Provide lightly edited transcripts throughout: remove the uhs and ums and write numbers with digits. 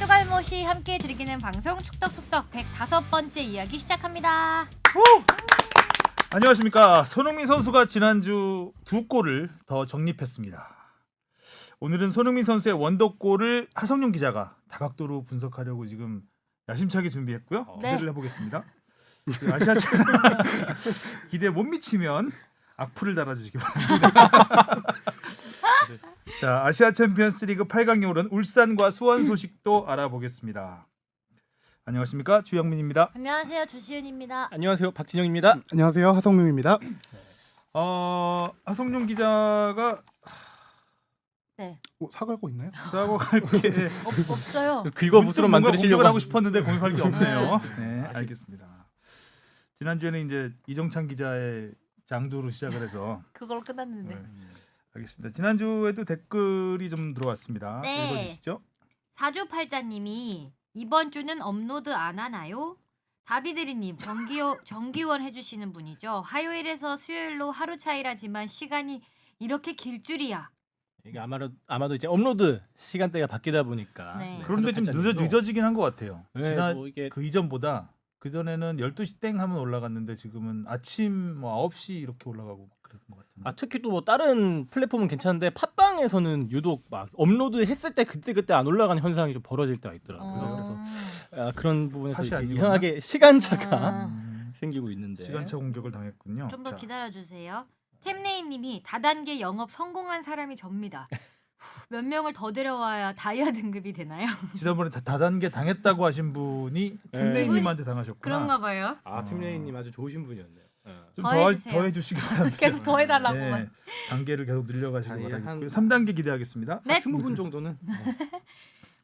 추갈못이 함께 즐기는 방송 축덕숙덕 105번째 이야기 시작합니다. 안녕하십니까. 손흥민 선수가 지난주 2골을 더 적립했습니다. 오늘은 손흥민 선수의 원더골을 하성룡 기자가 다각도로 분석하려고 지금 야심차게 준비했고요. 네. 기대를 해보겠습니다. 아시아차 기대 못 미치면 악플을 달아주시기 바랍니다. 자, 아시아 챔피언스리그 8강에 오른 울산과 수원 소식도 알아보겠습니다. 안녕하십니까, 주영민입니다. 안녕하세요, 주시은입니다. 안녕하세요, 박진영입니다. 안녕하세요, 하성룡입니다. 하성룡 기자가 네, 사과하고 있나요? 라고 할게 없어요. 긁어 붓으로 만드시려고 하고 싶었는데 공격할 게 없네요. 네, 알겠습니다. 지난주에는 이제 이정찬 기자의 장두로 시작을 해서 그걸로 끝났는데. 네, 알겠습니다. 지난주에도 댓글이 좀 들어왔습니다. 네. 읽어주시죠. 사주팔자님이 이번 주는 업로드 안 하나요? 다비드리님 정기원 해주시는 분이죠. 화요일에서 수요일로 하루 차이라지만 시간이 이렇게 길 줄이야. 이게 아마도 이제 업로드 시간대가 바뀌다 보니까. 네. 그런데 좀 사주팔자님도 늦어지긴 한 것 같아요. 네, 지난 뭐 이게 그 이전보다 그 전에는 12시 땡 하면 올라갔는데 지금은 아침 뭐 9시 이렇게 올라가고 그랬던 것 같은데. 특히 또 뭐 다른 플랫폼은 괜찮은데 팟빵에서는 유독 막 업로드 했을 때 그때 안 올라가는 현상이 좀 벌어질 때가 있더라고요. 그래서 그런 부분에서 팟이 이렇게 아니구나. 이상하게 시간차가 음, 생기고 있는데. 시간차 공격을 당했군요. 좀 더 자, 기다려주세요. 템레이님이 다단계 영업 성공한 사람이 접니다. 몇 명을 더 데려와야 다이아 등급이 되나요? 지난번에 다단계 당했다고 하신 분이 네. 템레이님한테 당하셨구나. 그런가 봐요. 템레이님 아주 좋으신 분이었네요. 좀 더 더 해주세요. 해주시기 바랍니다. 계속 더 해달라고만. 네, 단계를 계속 늘려가시기 한- 바라겠고요. 3단계 기대하겠습니다. 네. 20분 정도는.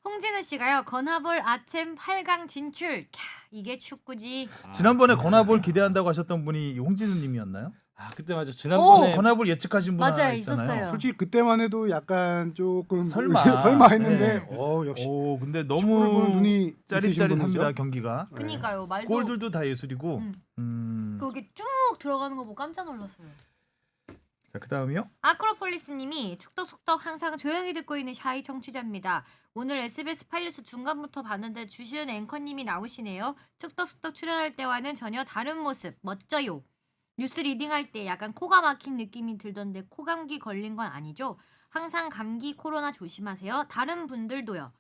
홍진우 씨가요. 건하볼 아챔 8강 진출. 캬, 이게 축구지. 지난번에 건하볼 기대한다고 하셨던 분이 홍진우님이었나요? 그때 맞아. 지난번에 건하볼 예측하신 분 하나 맞아요, 있잖아요. 있었어요. 솔직히 그때만 해도 약간 조금 설마. 설마 했는데 네. 역시 오, 근데 축구를 보는 너무 눈이 있으신 짜릿짜릿합니다, 분이죠. 경기가. 그니까요. 말도 골들도 다 예술이고. 음. 그게 쭉 들어가는 거 보고 깜짝 놀랐어요. 자, 그다음이요. 아크로폴리스님이 축덕숙덕 항상 조용히 듣고 있는 샤이 청취자입니다. 오늘 SBS 8뉴스 중간부터 봤는데 주시은 앵커님이 나오시네요. 축덕숙덕 출연할 때와는 전혀 다른 모습. 멋져요. 뉴스 리딩할 때 약간 코가 막힌 느낌이 들던데 코감기 걸린 건 아니죠? 항상 감기 코로나 조심하세요. 다른 분들도요.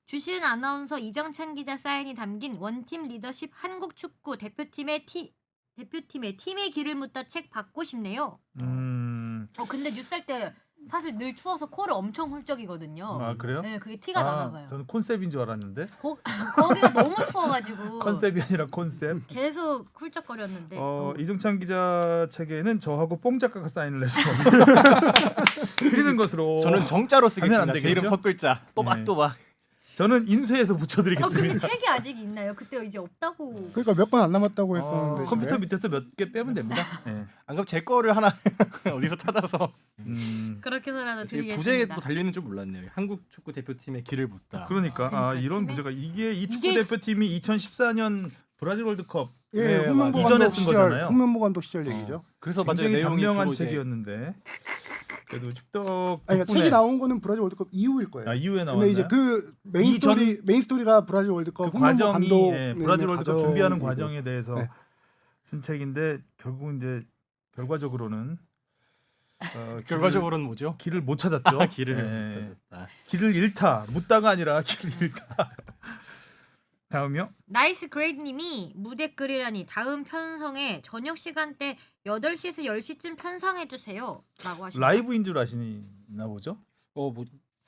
주시은 아나운서 이정찬 기자 사인이 담긴 원팀 리더십 한국 축구 대표팀의 팀의 길을 묻다 책 받고 싶네요. 근데 뉴스 할 때 사실 늘 추워서 코를 엄청 훌쩍이거든요. 아, 그래요? 네, 그게 티가 나나 봐요. 저는 콘셉트인 줄 알았는데. 거기가 너무 추워가지고 컨셉이 아니라 콘셉트. 계속 훌쩍거렸는데. 이정찬 기자 책에는 저하고 뽕 작가가 사인을 해서 드리는 것으로. 저는 정자로 하면 안 쓰겠습니다. 제 이름 되겠죠? 첫 글자. 또박또박. 저는 인쇄해서 근데 붙여드리겠습니다. 책이 아직 있나요? 그때 이제 없다고. 그러니까 몇 번 안 남았다고 했었는데 컴퓨터 집에. 밑에서 몇 개 빼면 됩니다. 네. 안 그럼 제 거를 하나 어디서 찾아서 그렇게서라도 부제에 드리겠습니다. 또 달리는 줄 몰랐네요. 한국 축구 대표팀의 길을 묻다. 그러니까 그러니까 이런 팀에- 부제가 이 축구 이게 대표팀이 2014년 브라질 월드컵 예, 홍명보 이전에 감독 쓴 시절, 거잖아요. 홍명보 감독 시절 얘기죠. 그래서 맞아요. 굉장히 내용이 단명한 주로 이제 책이었는데 그래도 축덕 아니, 그러니까 덕분에 책이 나온 거는 브라질 월드컵 이후일 거예요. 이후에 근데 나왔나요? 이제 그 메인 스토리가 브라질 월드컵 그 홍명보 과정이 감독 브라질 월드컵 준비하는 과정이고. 과정에 대해서 네. 쓴 책인데 결국 이제 결과적으로는 결과적으로는 뭐죠? 길을 못 찾았죠. 길을 네. 찾았다. 길을 잃다. 묻다가 아니라 길을 잃다. 다음이요. 나이스 그레이드님이 무댓글이라니 다음 편성에 저녁 시간대 8시에서 10시쯤 편성해주세요 라고 하시네요. 라이브인 줄 아시나 보죠? 뭐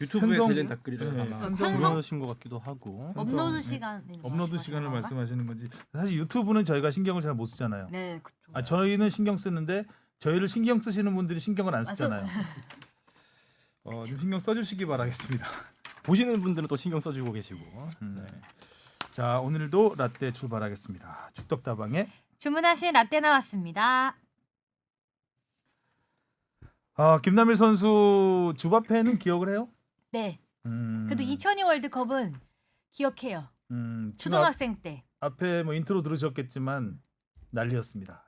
유튜브에 편성- 달린 댓글이라 네, 아마 편성? 그러신 것 같기도 하고. 업로드 네. 시간 업로드 시간을 말씀하시는 건지. 사실 유튜브는 저희가 신경을 잘 못 쓰잖아요. 네, 그쵸. 저희는 신경 쓰는데 저희를 신경 쓰시는 분들이 신경을 안 쓰잖아요. 좀 신경 써주시기 바라겠습니다. 보시는 분들은 또 신경 써주고 계시고. 음. 네. 자, 오늘도 라떼 출발하겠습니다. 축덕다방에 주문하신 라떼 나왔습니다. 김남일 선수 주바페는 기억을 해요? 네. 음, 그래도 2002 월드컵은 기억해요. 지금 초등학생 때. 앞에 뭐 인트로 들으셨겠지만 난리였습니다.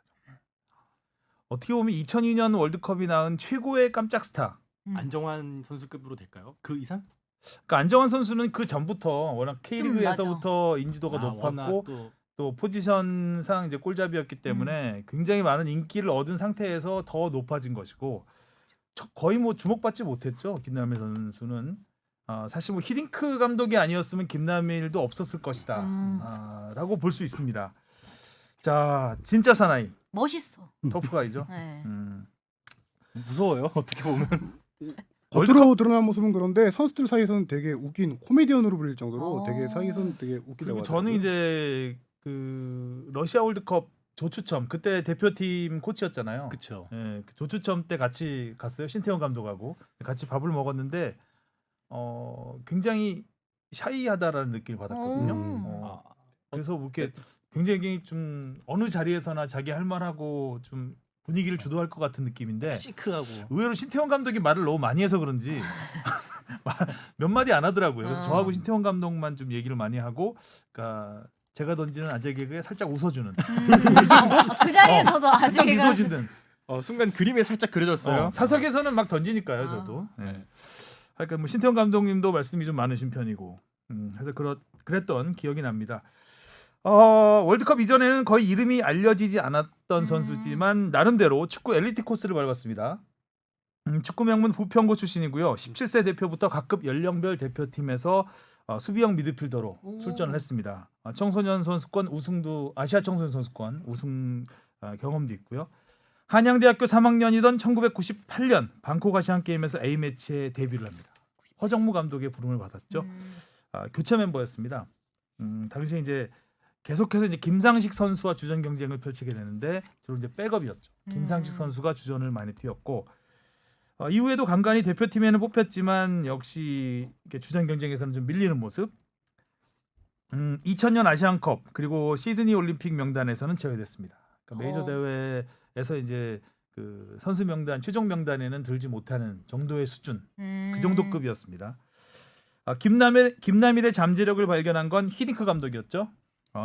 어떻게 보면 2002년 월드컵이 낳은 최고의 깜짝 스타. 음. 안정환 선수급으로 될까요? 그 이상? 그러니까 안정환 선수는 그 전부터 워낙 K리그에서부터 인지도가 워낙 높았고 또 포지션상 이제 골잡이였기 때문에 굉장히 많은 인기를 얻은 상태에서 더 높아진 것이고 거의 뭐 주목받지 못했죠. 김남일 선수는 사실 뭐 히딩크 감독이 아니었으면 김남일도 없었을 것이다 라고 볼 수 있습니다. 자, 진짜 사나이 멋있어. 터프가이죠. 네. 무서워요. 어떻게 보면. 겉으로 드러난 모습은 그런데 선수들 사이에서는 되게 웃긴 코미디언으로 불릴 정도로 어. 되게 사이에서는 되게 웃기다고 그리고 하더라고요. 저는 이제 그 러시아 월드컵 조추첨 그때 대표팀 코치였잖아요. 그렇죠. 예, 그 조추첨 때 같이 갔어요. 신태용 감독하고 같이 밥을 먹었는데 굉장히 샤이하다라는 느낌을 받았거든요. 그래서 뭐 이렇게 굉장히 좀 어느 자리에서나 자기 할 말하고 좀 분위기를 주도할 것 같은 느낌인데 시크하고. 의외로 신태용 감독이 말을 너무 많이 해서 그런지 몇 마디 안 하더라고요. 그래서 저하고 신태용 감독만 좀 얘기를 많이 하고, 그러니까 제가 던지는 아재 개그에 살짝 웃어주는. 그 자리에서도 아직 살짝 미소 짓는. 순간 그림에 살짝 그려졌어요. 사석에서는 막 던지니까요, 저도. 네. 그러니까 뭐 신태용 감독님도 말씀이 좀 많으신 편이고, 그래서 그랬던 기억이 납니다. 월드컵 이전에는 거의 이름이 알려지지 않았던 선수지만 나름대로 축구 엘리트 코스를 밟았습니다. 축구 명문 부평고 출신이고요. 17세 대표부터 각급 연령별 대표팀에서 수비형 미드필더로 출전을 했습니다. 청소년 선수권 우승도 아시아 청소년 선수권 우승 경험도 있고요. 한양대학교 3학년이던 1998년 방콕 아시안 게임에서 A 매치에 데뷔를 합니다. 허정무 감독의 부름을 받았죠. 교체 멤버였습니다. 당시에 이제 계속해서 이제 김상식 선수와 주전 경쟁을 펼치게 되는데 주로 이제 백업이었죠. 김상식 선수가 주전을 많이 뛰었고 이후에도 간간히 대표팀에는 뽑혔지만 역시 이렇게 주전 경쟁에서는 좀 밀리는 모습. 2000년 아시안컵 그리고 시드니 올림픽 명단에서는 제외됐습니다. 그러니까 메이저 대회에서 이제 그 선수 명단 최종 명단에는 들지 못하는 정도의 수준, 그 정도 급이었습니다. 김남일의 잠재력을 발견한 건 히딩크 감독이었죠.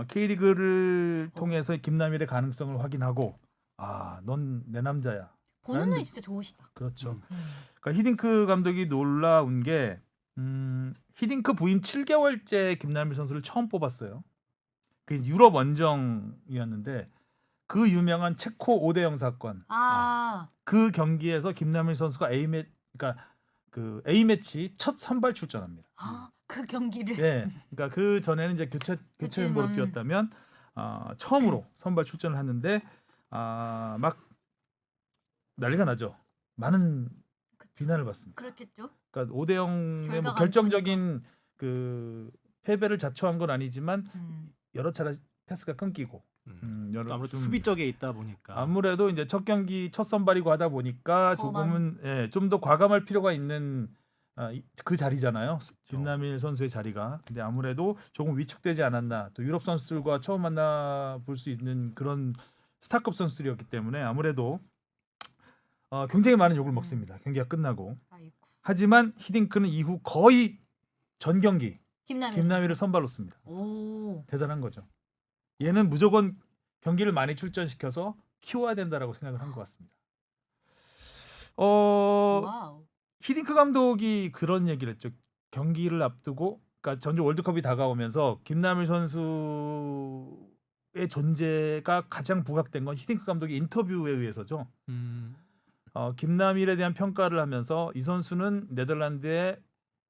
K리그를 통해서 김남일의 가능성을 확인하고 넌 내 남자야. 보는 눈이 진짜 좋으시다. 그렇죠. 그러니까 히딩크 감독이 놀라운 게 히딩크 부임 7개월째 김남일 선수를 처음 뽑았어요. 그 유럽 원정이었는데 그 유명한 체코 5대0 사건. 그 경기에서 김남일 선수가 그 A 매치 첫 선발 출전합니다. 그 경기를. 네. 그러니까 그 전에는 이제 교체 멤버로 뛰었다면 처음으로 선발 출전을 하는데 막 난리가 나죠. 많은 비난을 받습니다. 그렇겠죠. 그러니까 5대0의 뭐 결정적인 그 패배를 자초한 건 아니지만 여러 차례 패스가 끊기고 아무래도 좀 수비적에 있다 보니까 아무래도 이제 첫 경기 첫 선발이고 하다 보니까 조금은 좀 더 과감할 필요가 있는 그 자리잖아요. 김남일 선수의 자리가. 근데 아무래도 조금 위축되지 않았나. 또 유럽 선수들과 처음 만나 볼 수 있는 그런 스타급 선수들이었기 때문에 아무래도 굉장히 많은 욕을 먹습니다. 경기가 끝나고. 하지만 히딩크는 이후 거의 전 경기 김남일을 선발로 씁니다. 대단한 거죠. 얘는 무조건 경기를 많이 출전시켜서 키워야 된다라고 생각을 한 것 같습니다. 히딩크 감독이 그런 얘기를 했죠. 경기를 앞두고, 그러니까 전주 월드컵이 다가오면서 김남일 선수의 존재가 가장 부각된 건 히딩크 감독의 인터뷰에 의해서죠. 김남일에 대한 평가를 하면서 이 선수는 네덜란드의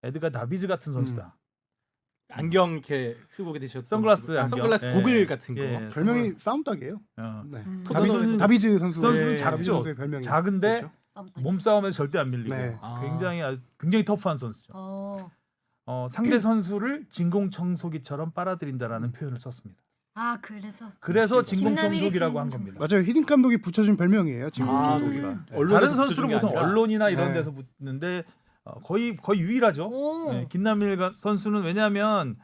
에드가 다비즈 같은 선수다. 안경 이렇게 쓰고 계셨던 선글라스 안경. 선글라스 고글 같은 거. 별명이 싸움닭이에요. 네. 다비즈 선수. 선수는 작죠. 별명이 작은데 그렇죠? 몸싸움에서 절대 안 밀리고 굉장히 터프한 선수죠. 상대 선수를 진공청소기처럼 빨아들인다라는 표현을 썼습니다. 그래서 진공청소기라고 한 겁니다. 맞아요. 히딩크 감독이 붙여준 별명이에요. 진공청소기가. 다른 선수를 보통 언론이나 이런 데서 붙는데 거의 유일하죠. 김남일 선수는 왜냐하면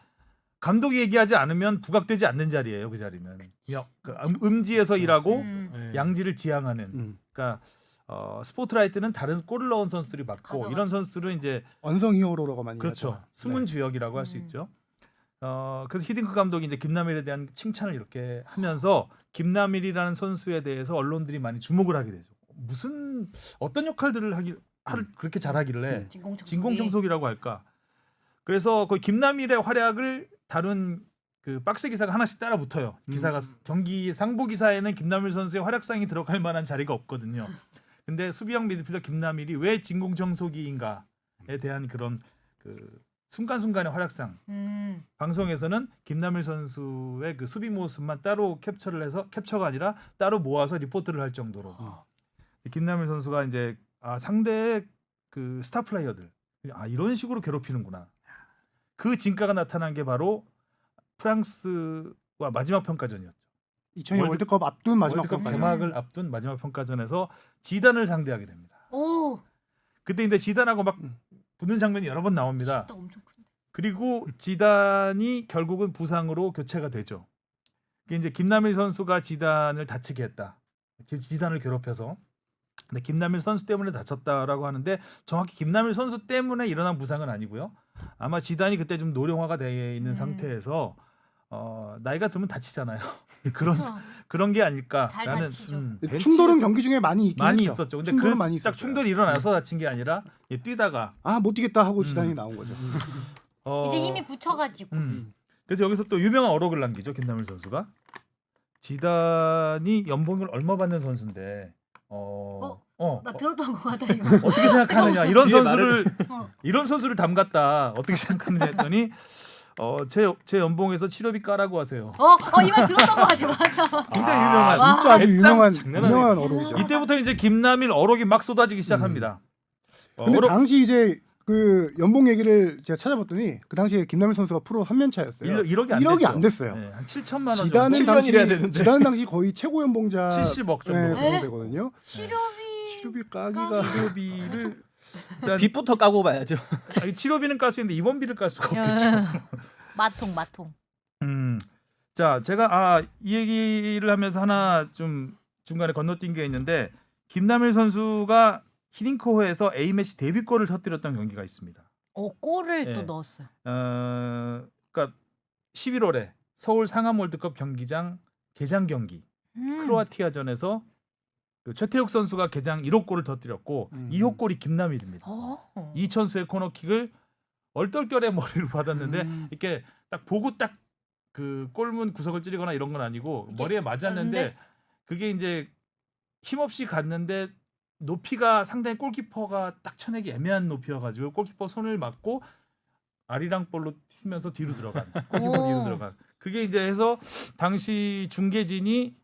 감독이 얘기하지 않으면 부각되지 않는 자리예요. 그 자리는 음지에서 일하고 양지를 지향하는. 그러니까 스포트라이트는 다른 골을 넣은 선수들이 받고 이런 선수들은 이제 언성 히어로라고 많이 그렇죠. 하죠. 숨은 주역이라고 할 수 있죠. 그래서 히딩크 감독이 이제 김남일에 대한 칭찬을 이렇게 하면서 김남일이라는 선수에 대해서 언론들이 많이 주목을 하게 되죠. 어떤 역할들을 그렇게 잘하길래 진공청소기라고 할까? 그래서 그 김남일의 활약을 다룬 그 박스 기사가 하나씩 따라 붙어요. 기사가 경기 상부 기사에는 김남일 선수의 활약상이 들어갈 만한 자리가 없거든요. 근데 수비형 미드필더 김남일이 왜 진공청소기인가에 대한 그런 그 순간순간의 활약상 방송에서는 김남일 선수의 그 수비 모습만 따로 캡처를 해서 캡처가 아니라 따로 모아서 리포트를 할 정도로 김남일 선수가 이제 상대의 그 스타 플레이어들 이런 식으로 괴롭히는구나. 그 진가가 나타난 게 바로 프랑스와 마지막 평가전이었죠. 2002년 월드컵 앞둔 마지막 월드컵 평가전. 개막을 앞둔 마지막 평가전에서 지단을 상대하게 됩니다. 오, 그때 이제 지단하고 막 붙는 장면이 여러 번 나옵니다. 진짜 엄청 큰데. 그리고 지단이 결국은 부상으로 교체가 되죠. 그게 이제 김남일 선수가 지단을 다치게 했다. 지단을 괴롭혀서. 근데 김남일 선수 때문에 다쳤다라고 하는데 정확히 김남일 선수 때문에 일어난 부상은 아니고요. 아마 지단이 그때 좀 노령화가 돼 있는 상태에서 나이가 들면 다치잖아요. 그쵸. 그런 게 아닐까라는 잘 다치죠. 충돌은 경기 중에 많이 있긴 많이 했죠. 있었죠. 근데 충돌은 그 많이 딱 있었어요. 충돌이 일어나서 다친 게 아니라 뛰다가 못 뛰겠다 하고 지단이 나온 거죠. 이제 힘이 붙여가지고. 그래서 여기서 또 유명한 어록을 남기죠. 김남일 선수가 지단이 연봉을 얼마 받는 선수인데 나 들었던 거 같아 이거. 어떻게 생각하느냐 이런 뒤에 이런 선수를 담갔다 어떻게 생각하느냐 했더니 제 연봉에서 치료비 까라고 하세요. 이 말 들었던 거 같아. 맞아. 굉장히 유명한 진짜 아주 배짱 장난 아니에요. 유명한 어록이죠. 이때부터 이제 김남일 어록이 막 쏟아지기 시작합니다. 근데 당시 이제 그 연봉 얘기를 제가 찾아봤더니 그 당시에 김남일 선수가 프로 3년차였어요. 1억이 안 됐어요. 네, 한 7천만 원 지단은 정도. 당시 7년이래야 되는데. 지단은 당시 거의 최고 연봉자 70억 정도. 네, 정도 되거든요. 치료비 까기가 치료비를 일단 빚부터 까고 봐야죠. 치료비는 깔 수 있는데 입원비를 깔 수가 없겠죠. 마통. 자, 제가 이 얘기를 하면서 하나 좀 중간에 건너뛴 게 있는데 김남일 선수가 히딩크호에서 A매치 데뷔골을 터뜨렸던 경기가 있습니다. 골을 네. 또 넣었어요. 그러니까 11월에 서울 상암 월드컵 경기장 개장 경기 크로아티아전에서 그 최태욱 선수가 개장 1호 골을 터뜨렸고 2호 골이 김남일입니다. 이천수의 코너킥을 얼떨결에 머리를 받았는데 이렇게 딱 보고 딱 그 골문 구석을 찌르거나 이런 건 아니고 머리에 맞았는데 그게 이제 힘없이 갔는데 높이가 상당히 골키퍼가 딱 쳐내기 애매한 높이여가지고 골키퍼 손을 맞고 아리랑 볼로 튀면서 뒤로 들어간 골키퍼 뒤로 들어간 그게 이제 해서 당시 중계진이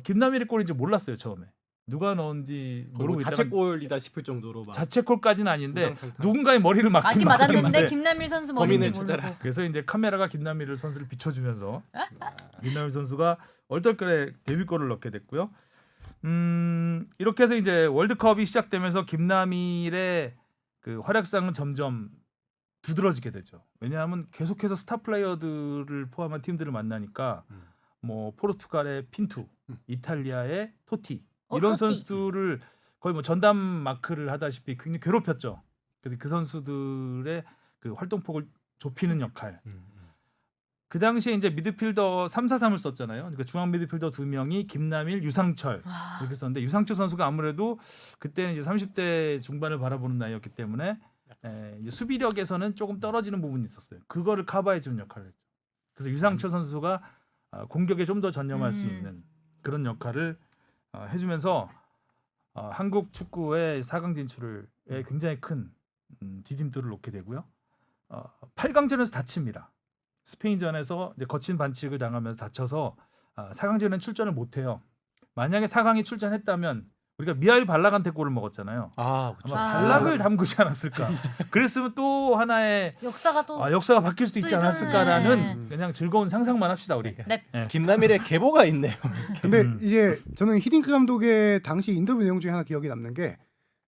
김남일의 골인지 몰랐어요 처음에 누가 넣은지 모르고 있다가 자책골이다 싶을 정도로 막 자책골까지는 아닌데 우당탕탕. 누군가의 머리를 맞긴 맞긴 맞았는데 맞았는데 김남일 선수 범인을 머리인지 찾아라. 모르고. 그래서 이제 카메라가 김남일 선수를 비춰주면서 김남일 선수가 얼떨결에 데뷔골을 넣게 됐고요. 이렇게 해서 이제 월드컵이 시작되면서 김남일의 그 활약상은 점점 두드러지게 되죠. 왜냐하면 계속해서 스타 플레이어들을 포함한 팀들을 만나니까 뭐 포르투갈의 핀투, 이탈리아의 토티 이런 토티. 선수들을 거의 뭐 전담 마크를 하다시피 굉장히 괴롭혔죠. 그래서 그 선수들의 그 활동폭을 좁히는 역할. 그 당시에 이제 미드필더 3-4-3을 썼잖아요. 그러니까 중앙 미드필더 2명이 김남일, 유상철 이렇게 썼는데 유상철 선수가 아무래도 그때는 이제 30대 중반을 바라보는 나이였기 때문에 이제 수비력에서는 조금 떨어지는 부분이 있었어요. 그거를 커버해 주는 역할을 했죠. 그래서 유상철 선수가 공격에 좀 더 전념할 수 있는 그런 역할을 해주면서 한국 축구의 4강 진출에 굉장히 큰 디딤돌을 놓게 되고요. 8강전에서 다칩니다. 스페인전에서 이제 거친 반칙을 당하면서 다쳐서 4강전에는 출전을 못해요. 만약에 4강에 출전했다면 우리가 미하일 발락한테 골을 먹었잖아요. 그렇죠. 아마 발락을 담그지 않았을까. 그랬으면 또 하나의 역사가 또 역사가 바뀔 수도 있지 수 않았을까라는 있었네. 그냥 즐거운 상상만 합시다 우리. 네. 김남일의 계보가 있네요. 근데 이제 저는 히딩크 감독의 당시 인터뷰 내용 중에 하나 기억이 남는 게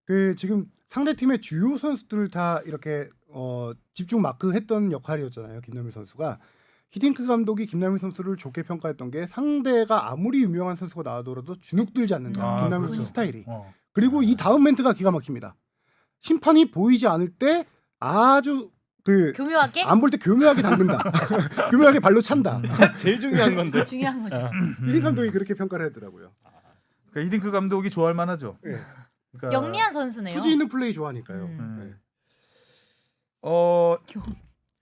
그 지금 상대 팀의 주요 선수들을 다 이렇게 집중 마크했던 역할이었잖아요. 김남일 선수가 히딩크 감독이 김남일 선수를 좋게 평가했던 게 상대가 아무리 유명한 선수가 나와더라도 주눅들지 않는다. 김남일 선수 스타일이. 그리고 이 다음 멘트가 기가 막힙니다. 심판이 보이지 않을 때 아주 교묘하게 안 볼 때 교묘하게 담근다. 교묘하게 발로 찬다. 제일 중요한 건데. 중요한 거죠. 히딩크 감독이 그렇게 평가를 하더라고요. 그러니까 히딩크 감독이 좋아할 만하죠. 네. 그러니까 영리한 선수네요. 투지 있는 플레이 좋아하니까요. 음. 네.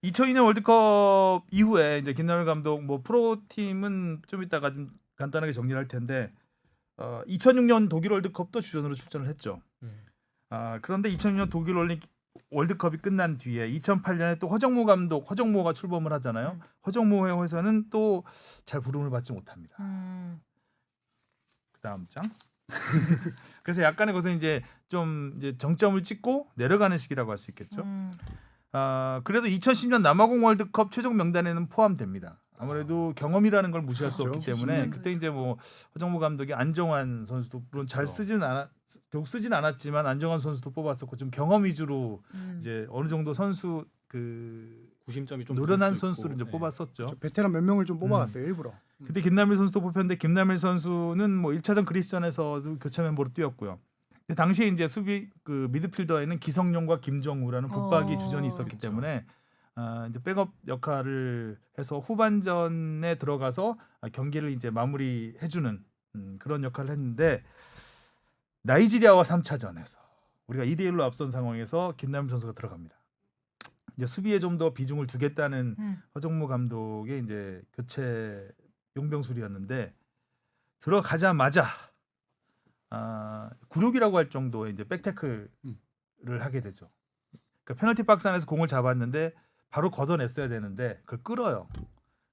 2002년 월드컵 이후에 이제 김남일 감독 뭐 프로팀은 좀 이따가 좀 간단하게 정리를 할 텐데 2006년 독일 월드컵도 주전으로 출전을 했죠. 그런데 2006년 독일 월드컵이 끝난 뒤에 2008년에 또 허정무가 출범을 하잖아요. 허정무 회에서는 또 잘 부름을 받지 못합니다. 그다음 장. 그래서 약간의 것은 이제 좀 이제 정점을 찍고 내려가는 시기라고 할 수 있겠죠. 그래도 2010년 남아공 월드컵 최종 명단에는 포함됩니다. 아무래도 경험이라는 걸 무시할 수 없기 때문에 그때 이제 뭐 허정무 감독이 안정환 선수도 물론 잘 결국 쓰진 않았지만 안정환 선수도 뽑았었고 좀 경험 위주로 이제 어느 정도 선수 그 구심점이 좀 노련한 있을 수도 선수를 있고. 이제 뽑았었죠. 베테랑 몇 명을 좀 뽑아갔어요 일부러. 그때 김남일 선수도 뽑혔는데 김남일 선수는 뭐 1차전 그리스전에서도 교체 멤버로 뛰었고요. 근데 당시에 이제 수비 그 미드필더에는 기성용과 김정우라는 붙박이 주전이 있었기 그렇죠. 때문에 이제 백업 역할을 해서 후반전에 들어가서 경기를 이제 마무리해주는 그런 역할을 했는데 나이지리아와 3차전에서 우리가 2대1로 앞선 상황에서 김남일 선수가 들어갑니다. 이제 수비에 좀 더 비중을 두겠다는 허정무 감독의 이제 교체 용병술이었는데 들어가자마자 96이라고 할 정도의 이제 백태클을 하게 되죠. 그러니까 페널티 박스 안에서 공을 잡았는데 바로 걷어냈어야 되는데 그걸 끌어요.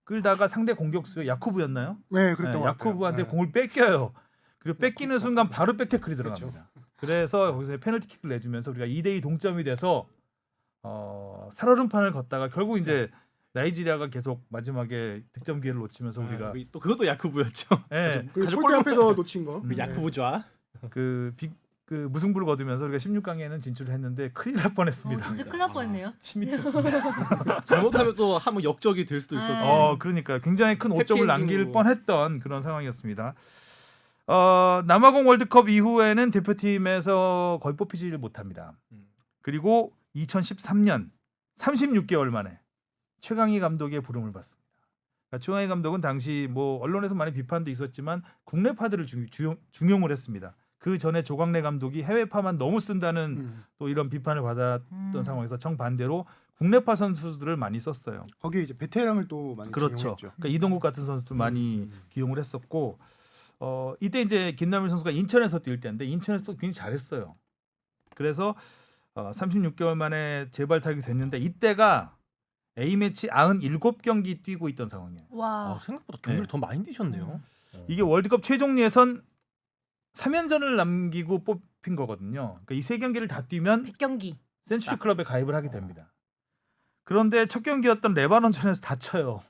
끌다가 상대 공격수의 야쿠브였나요? 네, 그랬던 것 같아요. 야쿠브한테 네. 공을 뺏겨요. 그리고 뺏기는 순간 바로 백태클이 들어갑니다. 그래서 거기서 페널티킥을 내주면서 우리가 2대2 동점이 돼서 살얼음판을 걷다가 결국 이제 나이지리아가 계속 마지막에 득점 기회를 놓치면서 우리가 또 그것도 야쿠브였죠. 예, 그 가족 골대 앞에서 놓친 거. 그 야쿠브 좌. 그 무승부를 거두면서 우리가 16강에는 진출을 했는데 큰일 날 뻔했습니다. 진짜 큰일 날 뻔했네요. 침이 튀었습니다. 잘못하면 또 한번 역적이 될 수도 있었고. 그러니까 굉장히 큰 오점을 남길 해피엔딩으로. 뻔했던 그런 상황이었습니다. 남아공 월드컵 이후에는 대표팀에서 거의 뽑히지를 못합니다. 그리고 2013년 36개월 만에 최강희 감독의 부름을 받습니다. 그러니까 최강희 감독은 당시 뭐 언론에서 많이 비판도 있었지만 국내파들을 중용을 했습니다. 그 전에 조광래 감독이 해외파만 너무 쓴다는 또 이런 비판을 받았던 상황에서 정반대로 국내파 선수들을 많이 썼어요. 거기에 이제 베테랑을 또 많이 그렇죠. 기용했죠. 그러니까 이동국 같은 선수들 많이 기용을 했었고 이때 이제 김남일 선수가 인천에서 뛸 때인데 인천에서 굉장히 잘했어요. 그래서 36개월 만에 재발탁이 됐는데 이때가 A매치 97경기 뛰고 있던 상황이에요. 와. 생각보다 경기를 네. 더 많이 뛰셨네요. 이게 월드컵 최종 예선 3연전을 남기고 뽑힌 거거든요. 그러니까 이 세 경기를 다 뛰면 100경기. 센츄리 클럽에 가입을 하게 됩니다. 그런데 첫 경기였던 레바논전에서 다쳐요.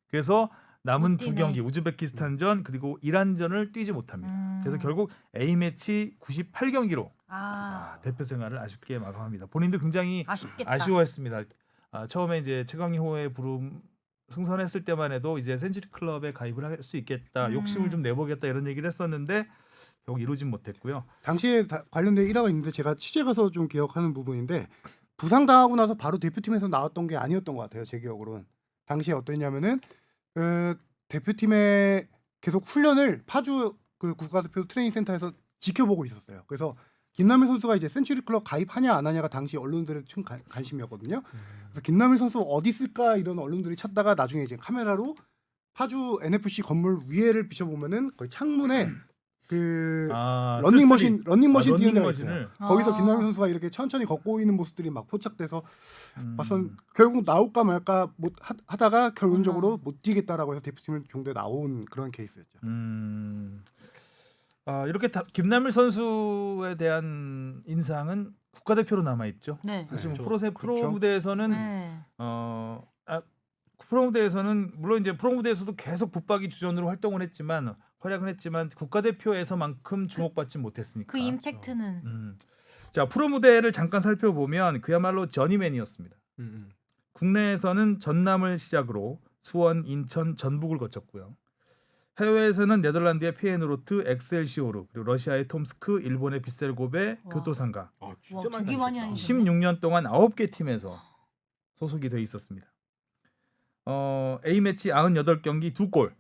그래서 남은 못 두 뛰네. 경기 우즈베키스탄전 그리고 이란전을 뛰지 못합니다. 그래서 결국 A매치 98경기로 대표 생활을 아쉽게 마감합니다. 본인도 굉장히 아쉽겠다. 아쉬워했습니다. 처음에 이제 최강희호의 부름 승선했을 때만 해도 이제 센츄리 클럽에 가입을 할 수 있겠다, 욕심을 좀 내보겠다 이런 얘기를 했었는데 결국 이루진 못했고요. 당시에 관련된 일화가 있는데 제가 취재 가서 좀 기억하는 부분인데 부상당하고 나서 바로 대표팀에서 나왔던 게 아니었던 것 같아요. 제 기억으로는. 당시에 어떠냐면은 대표팀의 계속 훈련을 파주 그 국가대표 트레이닝 센터에서 지켜보고 있었어요. 그래서 김남일 선수가 이제 센츄리 클럽 가입하냐 안 하냐가 당시 언론들의 큰 관심이었거든요. 그래서 김남일 선수 어디 있을까 이런 언론들이 찾다가 나중에 이제 카메라로 파주 NFC 건물 위에를 비춰보면은 거의 창문에 그 러닝머신 뛰는 데가 있어요. 거기서 김남일 선수가 이렇게 천천히 걷고 있는 모습들이 막 포착돼서 봤던 결국 나올까 말까 못 하다가 결론적으로 못 뛰겠다라고 해서 대표팀을 경대에 나온 그런 케이스였죠. 이렇게 김남일 선수에 대한 인상은 국가대표로 남아 있죠. 네. 사실 뭐 그렇죠. 프로 그렇죠. 무대에서는 네. 프로 무대에서는 물론 이제 프로 무대에서도 계속 붙박이 주전으로 활동을 했지만 활약은 했지만 국가대표에서만큼 주목받지 못했으니까. 그 임팩트는 자, 프로 무대를 잠깐 살펴보면 그야말로 저니맨이었습니다. 국내에서는 전남을 시작으로 수원, 인천, 전북을 거쳤고요. 해외에서는 네덜란드의 페예노르트, 엑셀시오르, 그리고 러시아의 톰스크, 일본의 빗셀고베, 와. 교토상가. 와, 되게 많이 하시네. 16년 동안 9개 팀에서 소속이 돼 있었습니다. A매치 98경기 2골.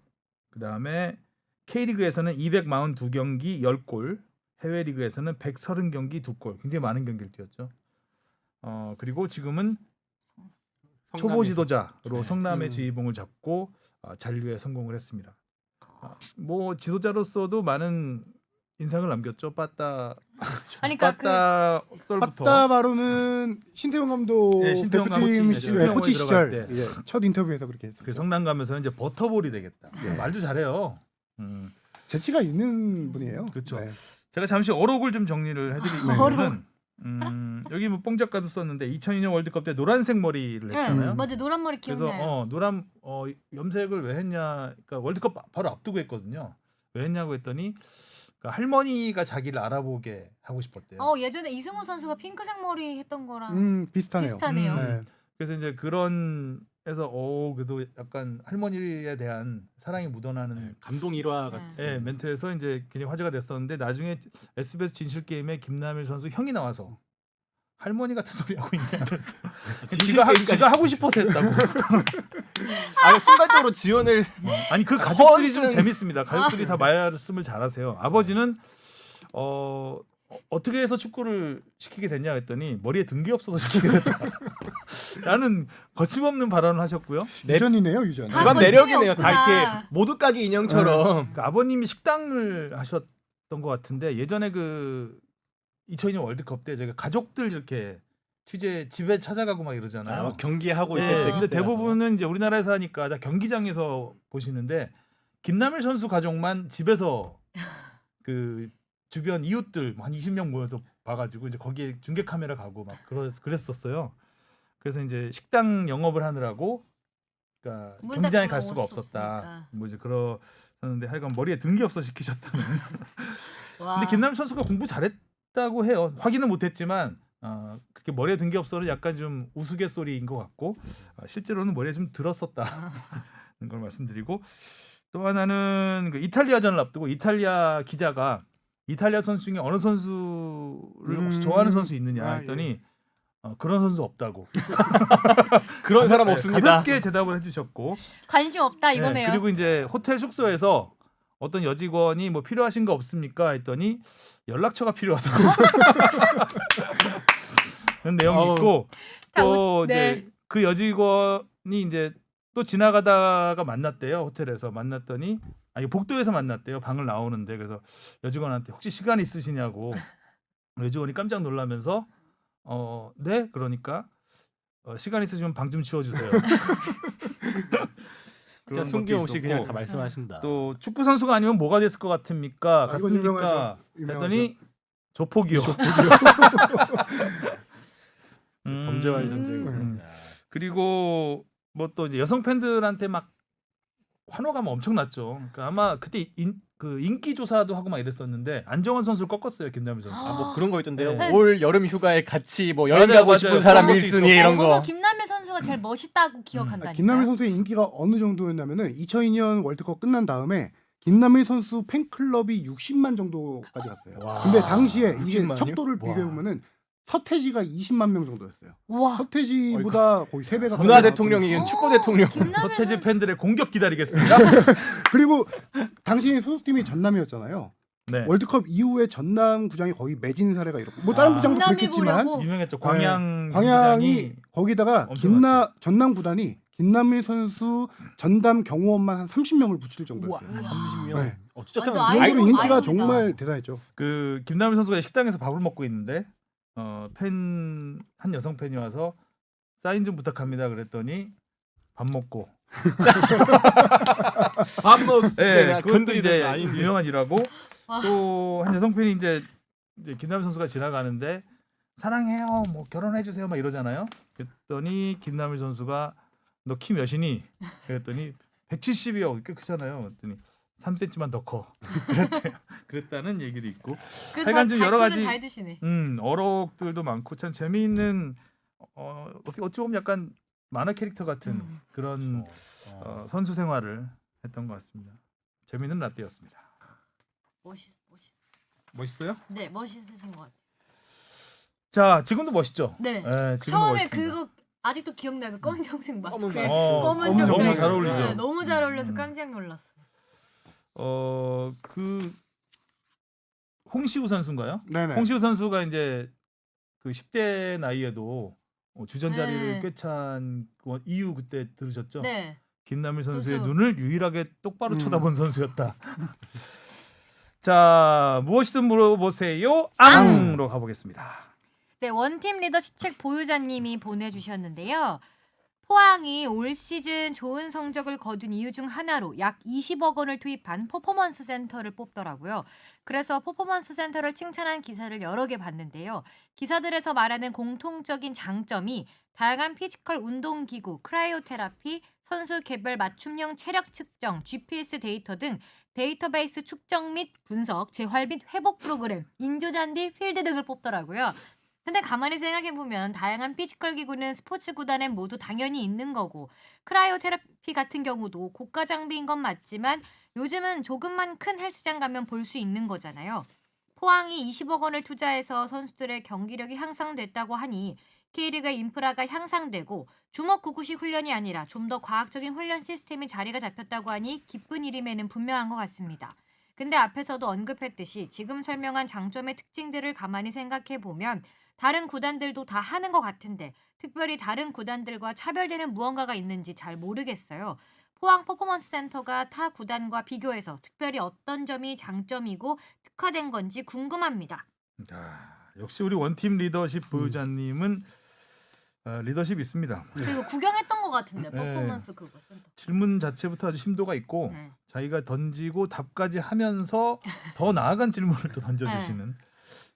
그다음에 K리그에서는 242경기 10골. 해외 리그에서는 130경기 2골. 굉장히 많은 경기를 뛰었죠. 그리고 지금은 초보 지도자로 네. 성남의 지휘봉을 잡고 잔류에 성공을 했습니다. 뭐 지도자로서도 많은 인상을 남겼죠. 빠따 아니 그러니까 그 빠따 썰부터 빠따바로는 신태용 감독 네, 신태용 대표팀 감독 시- 신태용 코치 시절 들어갈 때. 예, 첫 인터뷰에서 그렇게 했어요. 그 성남 가면서 이제 버터볼이 되겠다. 네. 말도 잘해요. 재치가 있는 분이에요. 그렇죠. 네. 제가 잠시 어록을 좀 정리를 해드리면은 여기 뭐 뽕 작가도 썼는데 2002년 월드컵 때 노란색 머리를 했잖아요. 맞아 노란 머리 그래서 기억나요. 노란 염색을 왜 했냐? 그러니까 월드컵 바로 앞두고 했거든요. 왜 했냐고 했더니 그러니까 할머니가 자기를 알아보게 하고 싶었대요. 예전에 이승우 선수가 핑크색 머리 했던 거랑 비슷하네요. 비슷하네요. 네. 그래서 이제 그런 해서 그래도 약간 할머니에 대한 사랑이 묻어나는 네, 감동 일화 네. 같은. 예, 멘트에서 이제 굉장히 화제가 됐었는데 나중에 SBS 진실 게임에 김남일 선수 형이 나와서 할머니 같은 소리 하고 있냐면서 지가 하고 싶어서 했다고. 아 순간적으로 지원을 아니 그 가족들이 좀 허언증. 재밌습니다. 가족들이 다 말씀을 잘하세요. 아버지는 어떻게 해서 축구를 시키게 됐냐 했더니 머리에 등기 없어서 시키게 됐다. 라는 거침없는 발언을 하셨고요. 유전이네요, 유전. 다 집안 거침이 내력이네요. 다 없구나. 이렇게 모두 까기 인형처럼. 그 아버님이 식당을 하셨던 것 같은데 예전에 그 2002년 월드컵 때 저희가 가족들 이렇게 취재 집에 찾아가고 막 이러잖아요. 경기하고 예, 있을 때. 근데 대부분은 이제 우리나라에서 하니까 다 경기장에서 보시는데 김남일 선수 가족만 집에서 그 주변 이웃들 한 20명 모여서 봐가지고 이제 거기에 중계 카메라 가고 막 그랬었어요. 그래서 이제 식당 영업을 하느라고 그러니까 문 경기장에 닫고 갈 수가 올수 없었다. 없으니까. 뭐 이제 그러는데 하여간 머리에 등기 없어 시키셨다는. 와. 근데 김남일 선수가 공부 잘했다고 해요. 확인은 못했지만 그렇게 머리에 등기 없어는 약간 좀 우스갯소리인 것 같고 실제로는 머리에 좀 들었었다는 걸 말씀드리고 또 하나는 그 이탈리아전을 앞두고 이탈리아 기자가 이탈리아 선수 중에 어느 선수를 혹시 좋아하는 선수 있느냐 했더니 그런 선수 없다고. 그런 사람 네, 없습니다. 가볍게 대답을 해주셨고 관심 없다 네, 이거네요. 그리고 이제 호텔 숙소에서 어떤 여직원이 뭐 필요하신 거 없습니까 했더니 연락처가 필요하다고 그런 내용이 아우. 있고 다 또 네. 이제 그 여직원이 이제 또 지나가다가 만났대요. 호텔에서 만났더니 복도에서 만났대요. 방을 나오는데 그래서 여직원한테 혹시 시간 있으시냐고 여직원이 깜짝 놀라면서 네 그러니까 시간 있으시면 방 좀 치워주세요. 진짜 숨김없이 그냥 다 말씀하신다. 또 축구 선수가 아니면 뭐가 됐을 것 같습니까? 이건 갔습니까? 유명하죠. 유명하죠. 했더니 조폭이요. 범죄와의 전쟁. 음. 그리고 뭐 또 이제 여성 팬들한테 막 환호감 엄청 났죠. 그러니까 아마 그때 그 인기 조사도 하고 막 이랬었는데 안정환 선수를 꺾었어요. 김남일 선수. 뭐 그런 거 있던데요. 네. 올 여름 휴가에 같이 뭐 여행 맞아요, 가고 맞아요. 싶은 사람 그런 것도 1순위 있었고. 이런 저도 거. 김남일 선수가 제일 멋있다고 기억한다니까. 김남일 선수의 인기가 어느 정도였냐면은 2002년 월드컵 끝난 다음에 김남일 선수 팬클럽이 60만 정도까지 갔어요. 와. 근데 당시에 이게 60만 이요? 척도를 비교해 보면은 서태지가 20만 명 정도였어요. 와. 서태지보다 거의 3배가 문화 대통령이긴 축구 대통령. 김남일 서태지 선수- 팬들의 공격 기다리겠습니다. 그리고 당시 소속팀이 전남이었잖아요. 네. 월드컵 이후에 전남 구장이 거의 매진 사례가 이렇고 뭐 다른 구장도 김남일 그렇겠지만 보려고? 유명했죠. 광양 광양이 거기다가 엄청 전남 구단이 김남일 선수 전담 경호원만 한 30명을 붙일 정도였어요. 30명. 네. 진짜 완전 그냥 아이돌, 정도로 인기가 아이돌이다. 정말 대단했죠. 그 김남일 선수가 식당에서 밥을 먹고 있는데 한 여성 팬이 와서 사인 좀 부탁합니다. 그랬더니 밥 먹고 밥뭐 네, 그것도 이제 아닌데. 유명한 일하고 와. 또 한 여성 팬이 이제 김남일 선수가 지나가는데 사랑해요, 뭐 결혼해 주세요, 막 이러잖아요. 그랬더니 김남일 선수가 너 키 몇이니? 그랬더니 170이요. 꽤 크잖아요. 그랬더니 3cm만 더 커. 그랬다는 얘기도 있고. 그래서 하여간 좀 여러 가지- 다 해주시네. 어록들도 많고 참 재미있는 어찌 보면 약간 만화 캐릭터 같은 그런 선수 생활을 했던 것 같습니다. 재미있는 라떼였습니다. 멋있어요? 네, 멋있으신 것 같아요. 자, 지금도 멋있죠? 네. 지금도 처음에 멋있습니다. 그거 아직도 기억나요. 그 검정색 마스크. 검은 검은 검은 정장. 너무 잘 어울리죠. 네, 너무 잘 어울려서 깜짝 놀랐어. 그 홍시우 선수인가요? 네네. 홍시우 선수가 이제 그 10대 나이에도 주전 자리를 네. 꿰찬 이유 그때 들으셨죠? 네. 김남일 선수의 선수. 눈을 유일하게 똑바로 쳐다본 선수였다. 자, 무엇이든 물어보세요. 앙으로 가보겠습니다. 네, 원팀 리더십 책 보유자님이 보내주셨는데요. 포항이 올 시즌 좋은 성적을 거둔 이유 중 하나로 약 20억 원을 투입한 퍼포먼스 센터를 뽑더라고요. 그래서 퍼포먼스 센터를 칭찬한 기사를 여러 개 봤는데요. 기사들에서 말하는 공통적인 장점이 다양한 피지컬 운동기구, 크라이오테라피, 선수 개별 맞춤형 체력 측정, GPS 데이터 등 데이터베이스 축적 및 분석, 재활 및 회복 프로그램, 인조잔디, 필드 등을 뽑더라고요. 근데 가만히 생각해보면 다양한 피지컬 기구는 스포츠 구단엔 모두 당연히 있는 거고 크라이오테라피 같은 경우도 고가 장비인 건 맞지만 요즘은 조금만 큰 헬스장 가면 볼 수 있는 거잖아요. 포항이 20억 원을 투자해서 선수들의 경기력이 향상됐다고 하니 K리그 인프라가 향상되고 주먹구구식 훈련이 아니라 좀 더 과학적인 훈련 시스템이 자리가 잡혔다고 하니 기쁜 일임에는 분명한 것 같습니다. 근데 앞에서도 언급했듯이 지금 설명한 장점의 특징들을 가만히 생각해보면 다른 구단들도 다 하는 것 같은데 특별히 다른 구단들과 차별되는 무언가가 있는지 잘 모르겠어요. 포항 퍼포먼스 센터가 타 구단과 비교해서 특별히 어떤 점이 장점이고 특화된 건지 궁금합니다. 역시 우리 원팀 리더십 보유자님은 리더십 있습니다. 저 이거 구경했던 것 같은데 네. 퍼포먼스 그거 센터. 질문 자체부터 아주 심도가 있고 네. 자기가 던지고 답까지 하면서 더 나아간 질문을 또 던져주시는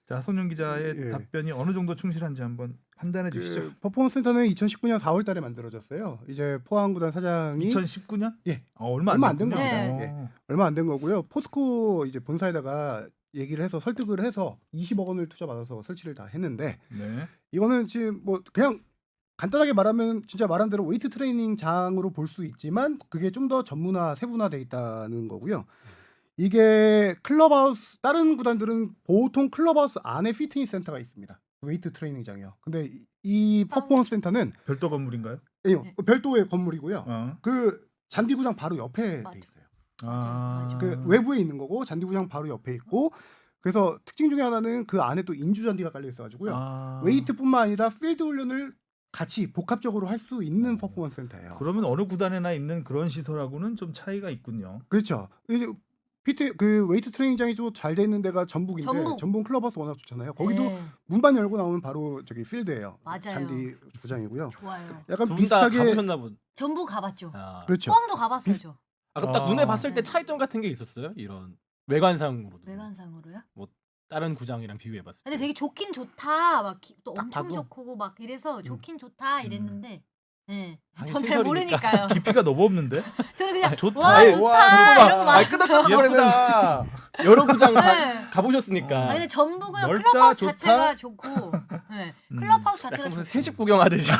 자, 하성룡 기자의 예. 답변이 어느 정도 충실한지 한번 판단해 주시죠. 그 퍼포먼스 센터는 2019년 4월달에 만들어졌어요. 이제 포항 구단 사장이 2019년? 예. 얼마 얼마 안 안 된 됐군요. 겁니다. 예. 얼마 안 된 거고요. 포스코 이제 본사에다가 얘기를 해서 설득을 해서 20억 원을 투자받아서 설치를 다 했는데 네. 이거는 지금 뭐 그냥 간단하게 말하면 진짜 말한 대로 웨이트 트레이닝장으로 볼 수 있지만 그게 좀 더 전문화 세분화돼 있다는 거고요. 이게 클럽하우스 다른 구단들은 보통 클럽하우스 안에 피트니스 센터가 있습니다. 웨이트 트레이닝장이요. 근데 이 퍼포먼스 센터는 별도 건물인가요? 별도의 건물이고요. 어. 그 잔디구장 바로 옆에 맞아. 돼 있어요. 맞아요. 그 외부에 있는 거고 잔디구장 바로 옆에 있고 그래서 특징 중에 하나는 그 안에 또 인조 잔디가 깔려 있어가지고요. 웨이트뿐만 아니라 필드 훈련을 같이 복합적으로 할 수 있는 퍼포먼스 센터예요. 그러면 어느 구단에나 있는 그런 시설하고는 좀 차이가 있군요. 그렇죠. 이제 그 웨이트 트레이닝장이 좀 잘 돼 있는 데가 전북인데 전북 클럽하우스 워낙 좋잖아요. 거기도 네. 문만 열고 나오면 바로 저기 필드예요. 맞아요. 잔디 구장이고요. 좋아요. 약간 두 분 다 비슷하게 가보셨나 보. 전부 가봤죠. 그렇죠. 포항도 가봤어요. 저. 그럼 딱 아. 눈에 봤을 때 네. 차이점 같은 게 있었어요? 이런 외관상으로도. 외관상으로요? 다른 구장이랑 비교해봤을 때. 근데 되게 좋긴 좋다. 막 또 딱 엄청 봐도. 좋고 막 이래서 좋긴 좋다 이랬는데. 네. 아니, 전 잘 시설이니까. 모르니까요. 깊이가 너무 없는데? 저는 그냥 좋다. 와 아이, 좋다 와, 잠깐만. 이러고 막. 예쁘다. 여러 구장 다 네. 가보셨으니까. 아니 근데 전북은 넓다, 클럽하우스 좋다. 자체가 좋고, 네. 클럽하우스 자체가 약간 무슨 좋고. 새집 구경하듯이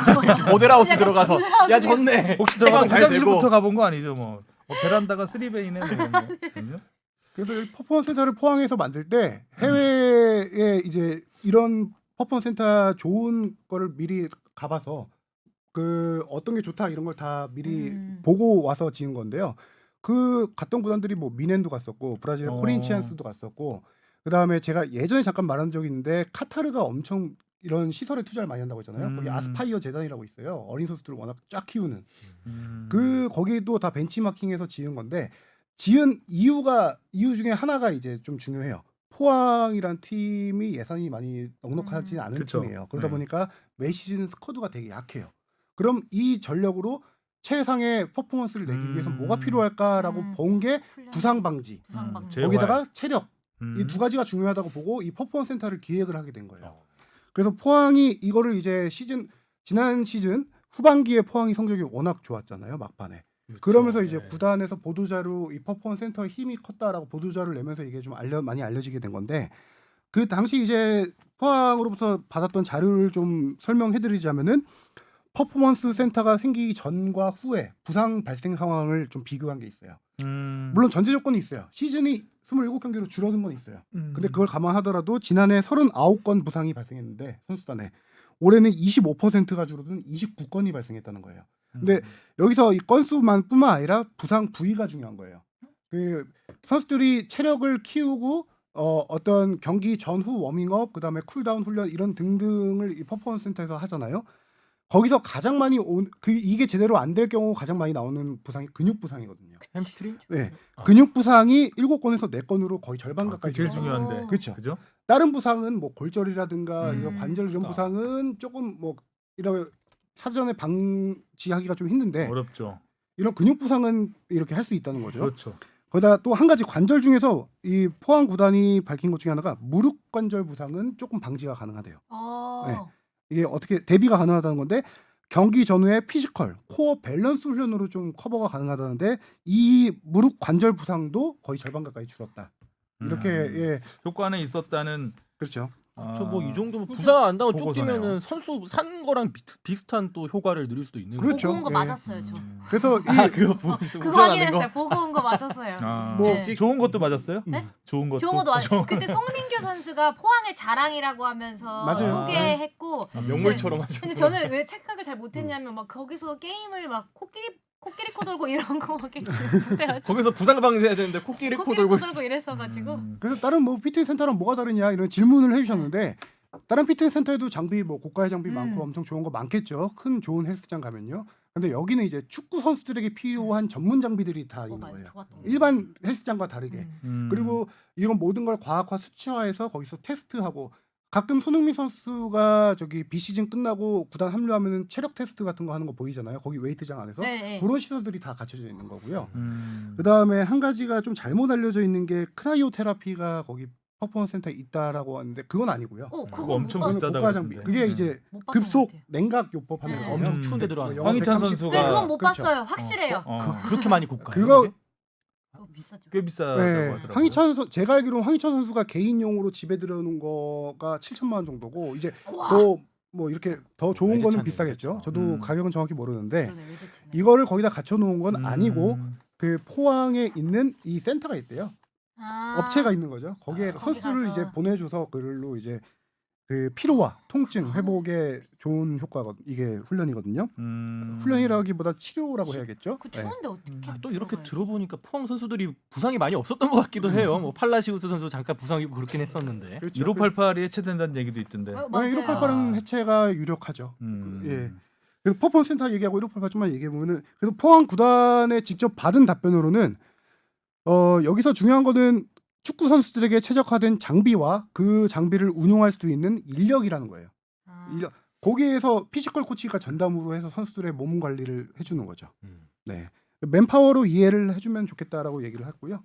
모델하우스 약간 들어가서 모델하우스 야 좋네. 혹시 채광 잘 되고. 화장실부터 가본 거 아니죠? 뭐 베란다가 3베이네 뭐 이런 거. 그죠? 그래서 이 퍼포먼스 센터를 포항에서 만들 때 해외에 이제 이런 퍼포먼스 센터 좋은 거를 미리 가봐서 그 어떤 게 좋다 이런 걸 다 미리 보고 와서 지은 건데요. 그 갔던 구단들이 뭐 미넨도 갔었고 브라질의 코린치안스도 갔었고 그 다음에 제가 예전에 잠깐 말한 적이 있는데 카타르가 엄청 이런 시설에 투자를 많이 한다고 했잖아요. 거기 아스파이어 재단이라고 있어요. 어린 선수들을 워낙 쫙 키우는 그 거기도 다 벤치마킹해서 지은 건데 지은 이유 중에 하나가 이제 좀 중요해요. 포항이란 팀이 예산이 많이 넉넉하지 않은 그쵸. 팀이에요. 그러다 네. 보니까 매 시즌 스쿼드가 되게 약해요. 그럼 이 전력으로 최상의 퍼포먼스를 내기 위해서 뭐가 필요할까라고 본 게 부상 방지. 부상 방지. 재활. 거기다가 체력. 이 두 가지가 중요하다고 보고 이 퍼포먼스 센터를 기획을 하게 된 거예요. 그래서 포항이 이거를 이제 지난 시즌 후반기에 포항이 성적이 워낙 좋았잖아요. 막판에. 그러면서 이제 네. 구단에서 보도자료 이 퍼포먼스 센터의 힘이 컸다라고 보도자료를 내면서 이게 좀 많이 알려지게 된 건데 그 당시 이제 포항으로부터 받았던 자료를 좀 설명해드리자면은 퍼포먼스 센터가 생기기 전과 후에 부상 발생 상황을 좀 비교한 게 있어요. 물론 전제 조건이 있어요. 시즌이 27경기로 줄어든 건 있어요. 근데 그걸 감안하더라도 지난해 39건 부상이 발생했는데 선수단에 올해는 25%가 줄어든 29건이 발생했다는 거예요. 근데 여기서 이 건수만뿐만 아니라 부상 부위가 중요한 거예요. 그 선수들이 체력을 키우고 어떤 경기 전후 워밍업, 그다음에 쿨다운 훈련 이런 등등을 이 퍼포먼스 센터에서 하잖아요. 거기서 가장 많이 이게 제대로 안 될 경우 가장 많이 나오는 부상이 근육 부상이거든요. 햄스트링? 네. 아. 근육 부상이 7건에서 4건으로 거의 절반 그 가까이 제일 돼요. 중요한데. 그렇죠. 그죠? 다른 부상은 뭐 골절이라든가 음. 이런 관절 이런 아. 부상은 조금 뭐 이런 사전에 방지하기가 좀 힘든데 어렵죠. 이런 근육 부상은 이렇게 할 수 있다는 거죠. 그렇죠. 거기다 또 한 가지 관절 중에서 이 포항 구단이 밝힌 것 중에 하나가 무릎 관절 부상은 조금 방지가 가능하대요. 네. 이게 어떻게 대비가 가능하다는 건데 경기 전후에 피지컬, 코어 밸런스 훈련으로 좀 커버가 가능하다는데 이 무릎 관절 부상도 거의 절반 가까이 줄었다. 이렇게 예, 효과는 있었다는. 그렇죠. 그렇죠. 뭐 이 정도면 그죠. 부상 안 나고 쭉 보고서네요. 뛰면은 선수 산 거랑 비슷한 또 효과를 누릴 수도 있는 그렇죠. 보고 온 거 예. 맞았어요, 저. 그래서 이 아 그거 보고 그거 확인했어요. 보고 온 거 맞았어요. 아, 뭐- 네. 좋은 것도 맞았어요? 네? 좋은 것도. 좋은 것도 맞아요. 그때 성민규 선수가 포항의 자랑이라고 하면서 맞아요. 소개했고 아, 명물처럼 하죠. 근데 저는 왜 착각을 잘 못했냐면 막 거기서 게임을 막 코끼리 코 돌고 이런 거 막 못해가지고 거기서 부상 방지해야 되는데 코끼리 코 돌고 이랬어가지고 그래서 그래서 다른 뭐 피트니스 센터랑 뭐가 다르냐 이런 질문을 해주셨는데 다른 피트니스 센터에도 장비 뭐 고가의 장비 많고 엄청 좋은 거 많겠죠. 큰 좋은 헬스장 가면요. 근데 여기는 이제 축구 선수들에게 필요한 전문 장비들이 다 있는 거예요. 좋았던 거. 일반 헬스장과 다르게. 음. 그리고 이런 모든 걸 과학화 수치화해서 거기서 테스트하고 가끔 손흥민 선수가 저기 비시즌 끝나고 구단 합류하면은 체력 테스트 같은 거 하는 거 보이잖아요. 거기 웨이트장 안에서 네, 네. 그런 시설들이 다 갖춰져 있는 거고요. 음. 그 다음에 한 가지가 좀 잘못 알려져 있는 게 크라이오 테라피가 거기 퍼포먼스 센터에 있다라고 하는데 그건 아니고요. 그거 엄청 못 봤어요. 비싸다 고가 장비. 그러던데. 그게 이제 못 봤던 급속 것 같아요. 냉각 요법 하는 네. 거거든요. 엄청 추운데 들어가는 영하 황희찬 130. 선수가- 그래 그건 못 그렇죠. 봤어요. 확실해요. 그렇게 많이 고가요? 그거 비싸죠. 꽤 비싸다고 네, 하더라고요. 황희찬 제가 알기로는 황희찬 선수가 개인용으로 집에 들여놓은 거가 7천만 원 정도고 이제 와. 더 뭐 이렇게 더 좋은 거는 외제차네, 비싸겠죠. 외제차. 저도 가격은 정확히 모르는데 그러네, 외제차네. 이거를 거기다 갖춰 놓은 건 아니고 음. 그 포항에 있는 이 센터가 있대요. 아. 업체가 있는 거죠. 거기에 거기 선수를 가서. 이제 보내줘서 그걸로 이제 그 피로와 통증 회복에 좋은 효과가 이게 훈련이거든요. 훈련이라기보다 치료라고 해야겠죠. 그 네. 추운데 어떻게? 또 이렇게 들어가야지. 들어보니까 포항 선수들이 부상이 많이 없었던 것 같기도 해요. 뭐 팔라시우스 선수 잠깐 부상이고 그렇긴 했었는데. 그렇죠. 1588이 해체된다는 얘기도 있던데. 맞아요. 1588은 아. 해체가 유력하죠. 음. 예. 그래서 퍼포먼스 센터 얘기하고 1588 좀만 얘기해 보면은 그래서 포항 구단에 직접 받은 답변으로는 여기서 중요한 거는 축구 선수들에게 최적화된 장비와 그 장비를 운용할 수 있는 인력이라는 거예요. 아. 인력. 거기에서 피지컬 코치가 전담으로 해서 선수들의 몸 관리를 해주는 거죠. 음. 네. 맨파워로 이해를 해주면 좋겠다라고 얘기를 했고요.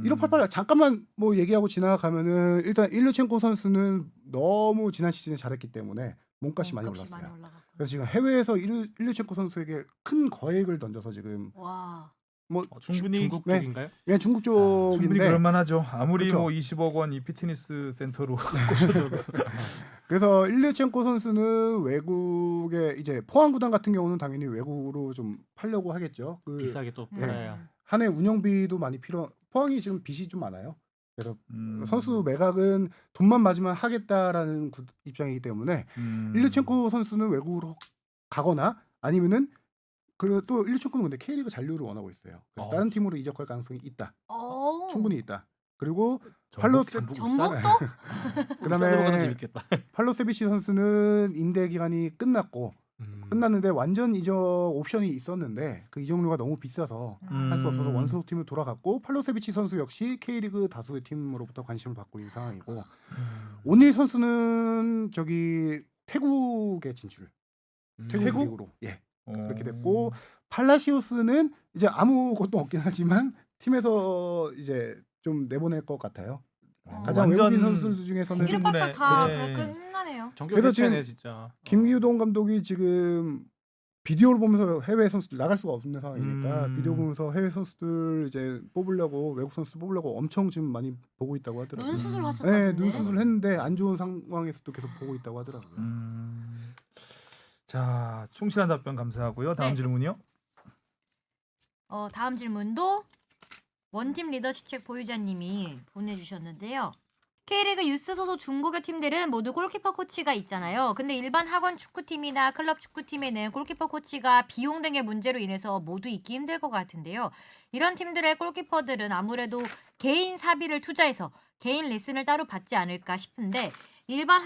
1588 잠깐만 뭐 얘기하고 지나가면은 일단 일류첸코 선수는 너무 지난 시즌에 잘했기 때문에 몸값이 많이 몸값이 올랐어요. 올라갔구나. 그래서 지금 해외에서 일류첸코 선수에게 큰 거액을 던져서 지금 와. 뭐 충분히 중국 네. 쪽인가요? 그냥 중국 충분히 쪽인데 그럴만하죠. 아무리 그렇죠. 뭐 20억 원 이 피트니스 센터로 꼬셔줘도. 그래서 일류첸코 선수는 외국에 이제 포항 구단 같은 경우는 당연히 외국으로 좀 팔려고 하겠죠. 그 비싸게 또 음. 팔아야. 한 해 운영비도 많이 포항이 지금 빚이 좀 많아요. 그래서 선수 매각은 돈만 맞으면 하겠다라는 입장이기 때문에 일류첸코 선수는 외국으로 가거나 아니면은 그리고 또 일류첸코는 근데 K리그 잔류를 원하고 있어요. 그래서 다른 팀으로 이적할 가능성이 있다. 충분히 있다. 그리고 전북도? 그다음에 그다음에 재밌겠다. 팔로세비치 선수는 임대 기간이 끝났고 끝났는데 완전 이적 옵션이 있었는데 그 이적료가 너무 비싸서 할 수 없어서 원소속 팀으로 돌아갔고 팔로세비치 선수 역시 K리그 다수의 팀으로부터 관심을 받고 있는 상황이고 오닐 선수는 저기 태국에 진출. 태국 리그로 예 그렇게 됐고 팔라시오스는 이제 아무것도 없긴 하지만 팀에서 이제 좀 내보낼 것 같아요. 가장 완전 외국인 선수들 중에서는 1588 다 네. 그렇게 끝나네요. 그래서 지금 지금 진짜. 김기동 감독이 지금 비디오를 보면서 해외 선수들 나갈 수가 없는 상황이니까 비디오 보면서 해외 선수들 이제 뽑으려고 외국 선수 뽑으려고 엄청 지금 많이 보고 있다고 하더라고요. 눈 수술 네, 하셨다던데. 눈 수술 했는데 안 좋은 상황에서도 계속 보고 있다고 하더라고요. 자, 충실한 답변 감사하고요. 다음 네. 질문이요. 다음 질문도 원팀 리더십 책 보유자님이 보내주셨는데요. K리그 유스 소속 중고교 팀들은 모두 골키퍼 코치가 있잖아요. 근데 일반 학원 축구팀이나 클럽 축구팀에는 골키퍼 코치가 비용 등의 문제로 인해서 모두 있기 힘들 것 같은데요. 이런 팀들의 골키퍼들은 아무래도 개인 사비를 투자해서 개인 레슨을 따로 받지 않을까 싶은데 일반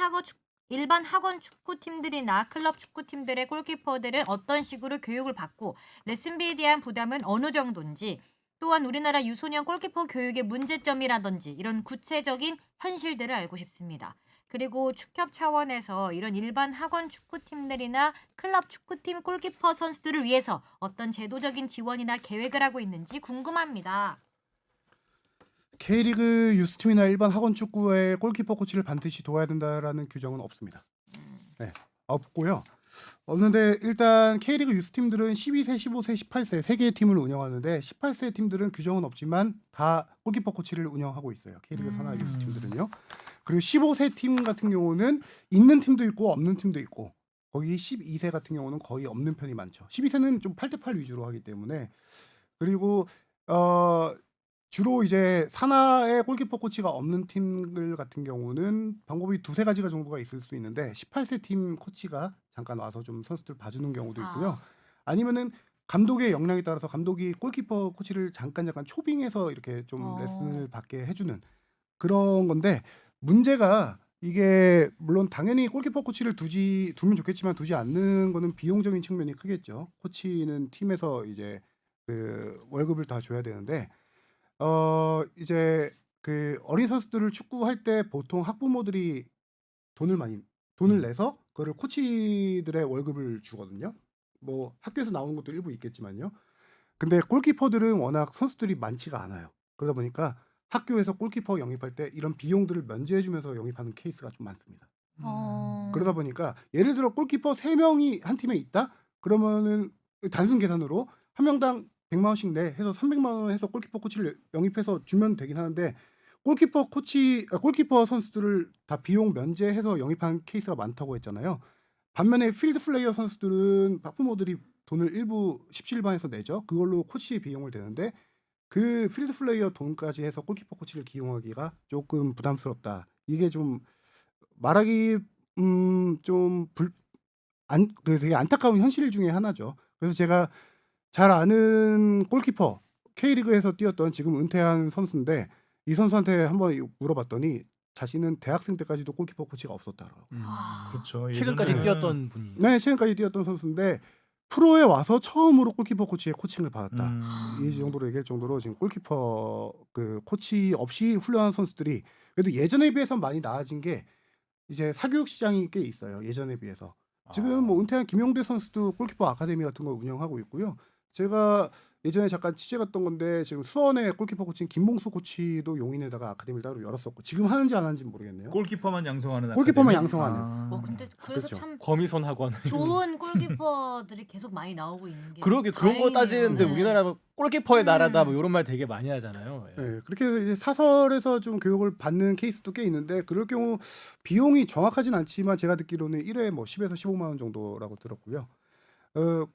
일반 학원 축구팀들이나 클럽 축구팀들의 골키퍼들은 어떤 식으로 교육을 받고 레슨비에 대한 부담은 어느 정도인지 또한 우리나라 유소년 골키퍼 교육의 문제점이라든지 이런 구체적인 현실들을 알고 싶습니다. 그리고 축협 차원에서 이런 일반 학원 축구팀들이나 클럽 축구팀 골키퍼 선수들을 위해서 어떤 제도적인 지원이나 계획을 하고 있는지 궁금합니다. K리그 유스팀이나 일반 학원 축구의 골키퍼 코치를 반드시 둬야 된다라는 규정은 없습니다. 네, 없고요. 없는데 일단 K리그 유스팀들은 12세, 15세, 18세 세 개의 팀을 운영하는데 18세 팀들은 규정은 없지만 다 골키퍼 코치를 운영하고 있어요. K리그 산하 유스팀들은요. 그리고 15세 팀 같은 경우는 있는 팀도 있고 없는 팀도 있고 거기 12세 같은 경우는 거의 없는 편이 많죠. 12세는 좀 8대8 위주로 하기 때문에 그리고 주로 이제 산하의 골키퍼 코치가 없는 팀들 같은 경우는 방법이 두세 가지가 정도가 있을 수 있는데 18세 팀 코치가 잠깐 와서 좀 선수들 봐주는 경우도 있고요. 아니면은 감독의 역량에 따라서 감독이 골키퍼 코치를 잠깐 초빙해서 이렇게 좀 레슨을 받게 해주는 그런 건데 문제가 이게 물론 당연히 골키퍼 코치를 두면 좋겠지만 두지 않는 거는 비용적인 측면이 크겠죠. 코치는 팀에서 이제 그 월급을 다 줘야 되는데 이제 그 어린 선수들을 축구할 때 보통 학부모들이 돈을 내서 그거를 코치들의 월급을 주거든요. 뭐 학교에서 나오는 것도 일부 있겠지만요. 근데 골키퍼들은 워낙 선수들이 많지가 않아요. 그러다 보니까 학교에서 골키퍼 영입할 때 이런 비용들을 면제해주면서 영입하는 케이스가 좀 많습니다. 그러다 보니까 예를 들어 골키퍼 3명이 한 팀에 있다? 그러면은 단순 계산으로 한 명당 100만 원씩 내 해서 300만 원 해서 골키퍼 코치를 영입해서 주면 되긴 하는데 골키퍼 선수들을 다 비용 면제해서 영입한 케이스가 많다고 했잖아요. 반면에 필드 플레이어 선수들은 학부모들이 돈을 일부 17반에서 내죠. 그걸로 코치 비용을 대는데 그 필드 플레이어 돈까지 해서 골키퍼 코치를 기용하기가 조금 부담스럽다. 이게 좀 말하기 되게 안타까운 현실 중에 하나죠. 그래서 제가 잘 아는 골키퍼 K리그에서 뛰었던 지금 은퇴한 선수인데 이 선수한테 한번 물어봤더니 자신은 대학생 때까지도 골키퍼 코치가 없었다라고. 그렇죠. 최근까지 예전에는- 뛰었던 분이. 네, 최근까지 뛰었던 선수인데 프로에 와서 처음으로 골키퍼 코치의 코칭을 받았다. 이 정도로 얘기할 정도로 지금 골키퍼 그 코치 없이 훈련한 선수들이 그래도 예전에 비해서 많이 나아진 게 이제 사교육 시장이 꽤 있어요. 예전에 비해서. 지금 뭐 은퇴한 김용대 선수도 골키퍼 아카데미 같은 걸 운영하고 있고요. 제가 예전에 잠깐 취재 갔던 건데 지금 수원의 골키퍼 코치인 김봉수 코치도 용인에다가 아카데미를 따로 열었었고 지금 하는지 안 하는지 모르겠네요. 골키퍼만 양성하는 골키퍼만 아카데미? 양성하는. 근데 그래서 그렇죠. 참 거미손 학원. 좋은 골키퍼들이 계속 많이 나오고 있는 게 그러게 그런 거 다행이네요. 따지는데 네. 우리나라 골키퍼의 나라다 뭐 음. 이런 말 되게 많이 하잖아요. 예. 네, 그렇게 해서 이제 사설에서 좀 교육을 받는 케이스도 꽤 있는데 그럴 경우 비용이 정확하진 않지만 제가 듣기로는 1회에 뭐 10에서 15만 원 정도라고 들었고요.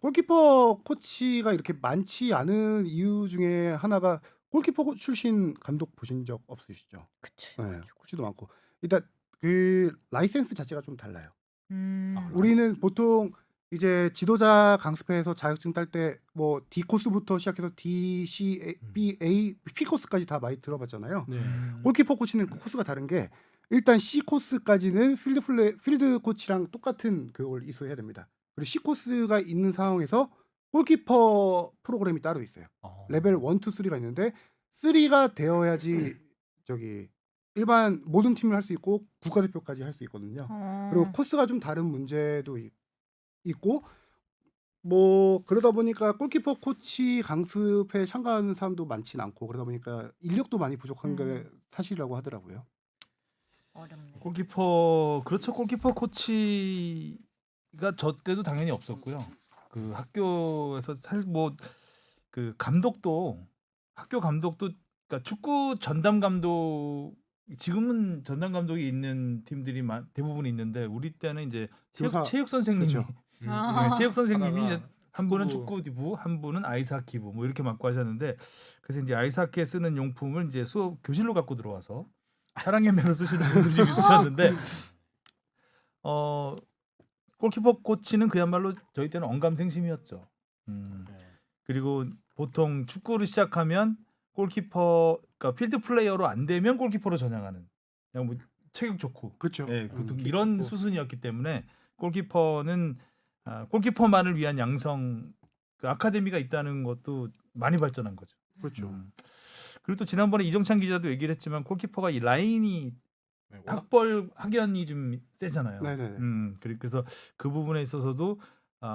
골키퍼 코치가 이렇게 많지 않은 이유 중에 하나가 골키퍼 출신 감독 보신 적 없으시죠? 그쵸. 네, 코치도 많고 일단 그 라이센스 자체가 좀 달라요. 아, 우리는 보통 이제 지도자 강습회에서 자격증 딸 때 뭐 D 코스부터 시작해서 D, C, B, A, P 코스까지 다 많이 들어봤잖아요. 네. 골키퍼 코치는 코스가 다른 게 일단 C 코스까지는 필드 코치랑 똑같은 교육을 이수해야 됩니다. 그리고 C 코스가 있는 상황에서 골키퍼 프로그램이 따로 있어요. 레벨 1, 2, 3가 있는데 3가 되어야지 저기 일반 모든 팀을 할 수 있고 국가대표까지 할 수 있거든요. 그리고 코스가 좀 다른 문제도 있고 뭐 그러다 보니까 골키퍼 코치 강습에 참가하는 사람도 많진 않고 그러다 보니까 인력도 많이 부족한 게 사실이라고 하더라고요. 어렵네. 골키퍼 그렇죠. 골키퍼 코치가 저 때도 당연히 없었고요. 그 학교에서 사실 뭐 그 감독도 학교 감독도 그러니까 축구 전담 감독 지금은 전담 감독이 있는 팀들이 대부분 있는데 우리 때는 이제 체육 선생님이 그렇죠. 아. 체육 선생님이 하다가 이제 한 분은 축구부. 축구부, 한 분은 아이스하키부 뭐 이렇게 맡고 하셨는데 그래서 이제 아이스하키에 쓰는 용품을 이제 수업 교실로 갖고 들어와서 사랑연매로 쓰시는 분들이 좀 있으셨는데 골키퍼 코치는 그야말로 저희 때는 언감생심이었죠. 그리고 보통 축구를 시작하면 골키퍼, 그러니까 필드 플레이어로 안 되면 골키퍼로 전향하는. 그냥 뭐 체격 좋고, 그렇죠. 예, 보통 키 이런 크고. 수순이었기 때문에 골키퍼는 골키퍼만을 위한 양성 그 아카데미가 있다는 것도 많이 발전한 거죠. 그렇죠. 그리고 또 지난번에 이정찬 기자도 얘기를 했지만 골키퍼가 이 라인이 학벌 학연이 좀 세잖아요. 네네네. 그래서 그 부분에 있어서도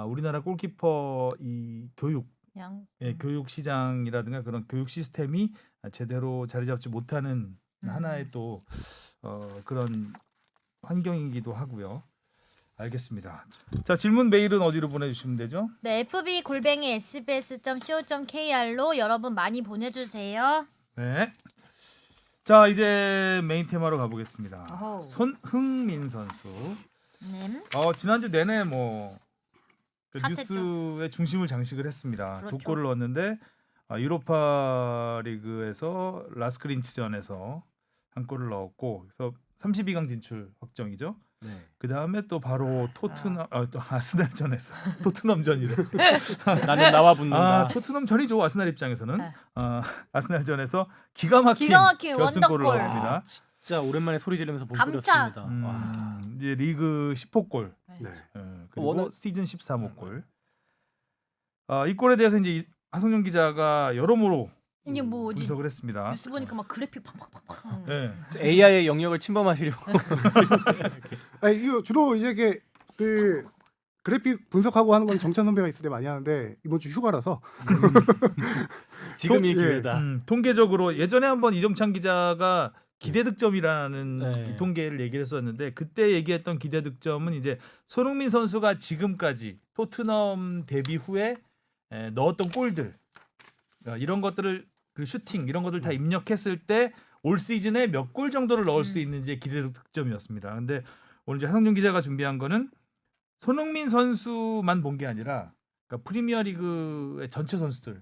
우리나라 골키퍼 이 교육 양. 교육 시장이라든가 그런 교육 시스템이 제대로 자리 잡지 못하는 음. 하나의 또 그런 환경이기도 하고요. 알겠습니다. 자, 질문 메일은 어디로 보내주시면 되죠? 네, fb@sbs.co.kr로 여러분 많이 보내주세요. 네. 자, 이제 메인 테마로 가보겠습니다. 어허. 손흥민 선수. 네. 지난주 내내 그 핫했죠. 뉴스의 중심을 장식을 했습니다. 그렇죠. 두 골을 넣었는데 유로파 리그에서 라스크린츠전에서 한 골을 넣었고 그래서 32강 진출 확정이죠. 네. 그 다음에 또 바로 토트넘 또 아스날전에서 토트넘전이래. 나는 나와 붙는다. 토트넘전이죠. 아스날 입장에서는 네. 아스날전에서 기가 막힌 결승골을 원더골. 넣었습니다. 진짜 오랜만에 소리 지르면서 못 감차. 그렸습니다. 와. 이제 리그 10호골 네. 그리고 워낙- 시즌 13호골. 이 골에 대해서 이제 하성룡 기자가 여러모로 이게 뭐지? 분석을 했습니다. 뉴스 보니까 막 그래픽 팡팡팡팡. 네. AI의 영역을 침범하시려고. 이거 주로 이제 이게 그 그래픽 분석하고 하는 건 정찬 선배가 있을 때 많이 하는데 이번 주 휴가라서 지금이 예. 기회다. 통계적으로 예전에 한번 이정찬 기자가 기대 득점이라는 네. 이 통계를 얘기를 했었는데 그때 얘기했던 기대 득점은 이제 손흥민 선수가 지금까지 토트넘 데뷔 후에 넣었던 골들 이런 것들을 그 슈팅 이런 것들 다 입력했을 때 올 시즌에 몇 골 정도를 넣을 수 있는지 기대 득점이었습니다. 근데 오늘 이제 하성룡 기자가 준비한 거는 손흥민 선수만 본 게 아니라 그러니까 프리미어리그의 전체 선수들이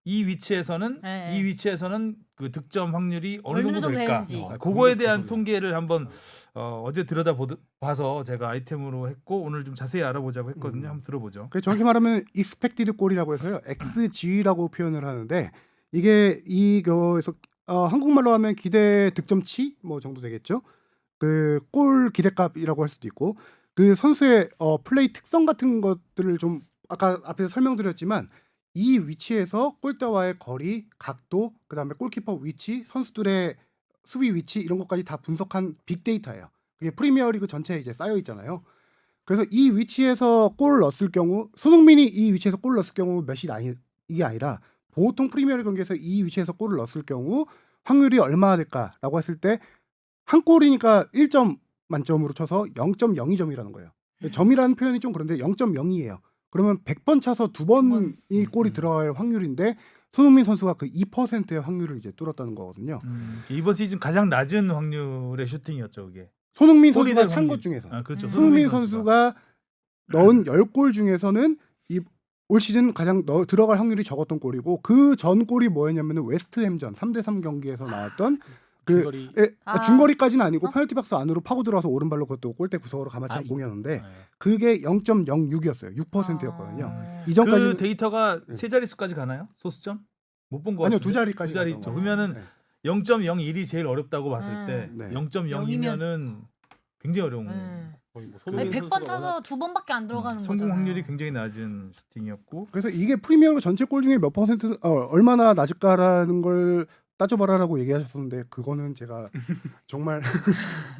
이 위치에서는 네. 이 위치에서는 그 득점 확률이 어느 어느 정도 정도 될까? 되는지. 그거에 대한 통계를 한번 어제 봐서 제가 아이템으로 했고 오늘 좀 자세히 알아보자고 했거든요. 한번 들어보죠. 그 정확히 말하면 expected 골이라고 해서요. XG라고 표현을 하는데 이게 이거에서 한국말로 하면 기대 득점치 뭐 정도 되겠죠. 그 골 기대값이라고 할 수도 있고 그 선수의 플레이 특성 같은 것들을 좀 아까 앞에서 설명드렸지만 이 위치에서 골대와의 거리, 각도, 그다음에 골키퍼 위치, 선수들의 수비 위치 이런 것까지 다 분석한 빅데이터예요. 그게 프리미어리그 전체에 이제 쌓여 있잖아요. 그래서 이 위치에서 골을 넣었을 경우 손흥민이 이 위치에서 골을 넣었을 경우 몇이 이게 아니라 보통 프리미어리그 경기에서 이 위치에서 골을 넣었을 경우 확률이 얼마나 될까라고 했을 때 한 골이니까 1점 만점으로 쳐서 0.02점이라는 거예요. 점이라는 표현이 좀 그런데 0.02예요. 그러면 100번 차서 2번이 골이 들어갈 확률인데 손흥민 선수가 그 2%의 확률을 이제 뚫었다는 거거든요. 이번 시즌 가장 낮은 확률의 슈팅이었죠, 그게. 손흥민 골이 선수가 될 찬 것 확률. 중에서 그렇죠. 손흥민 선수가 넣은 10골 중에서는 이 올 시즌 가장 들어갈 확률이 적었던 골이고 그 전 골이 뭐였냐면은 웨스트햄전 3대3 경기에서 나왔던 그 중거리. 중거리까지는 아니고 페널티 박스 안으로 파고 들어가서 오른발로 그것도 골대 구석으로 감아찬 공이었는데 그게 0.06이었어요. 6%였거든요. 이전까지 그 데이터가 세 자릿수까지 가나요? 소수점? 못 본 거 아니요, 같은데. 두 자리까지 두 자리 갔던 있죠. 거예요. 그러면은 네. 0.01이 제일 어렵다고 봤을 때 네. 0.0이면은 굉장히 어려운 거예요. 거의 뭐 아니, 손흥민 100번 차서 2번밖에 안 들어가는 성공 거잖아요. 확률이 굉장히 낮은 슈팅이었고 그래서 이게 프리미어리그 전체 골 중에 몇 퍼센트 얼마나 낮을까라는 걸 따져봐라라고 얘기하셨었는데 그거는 제가 정말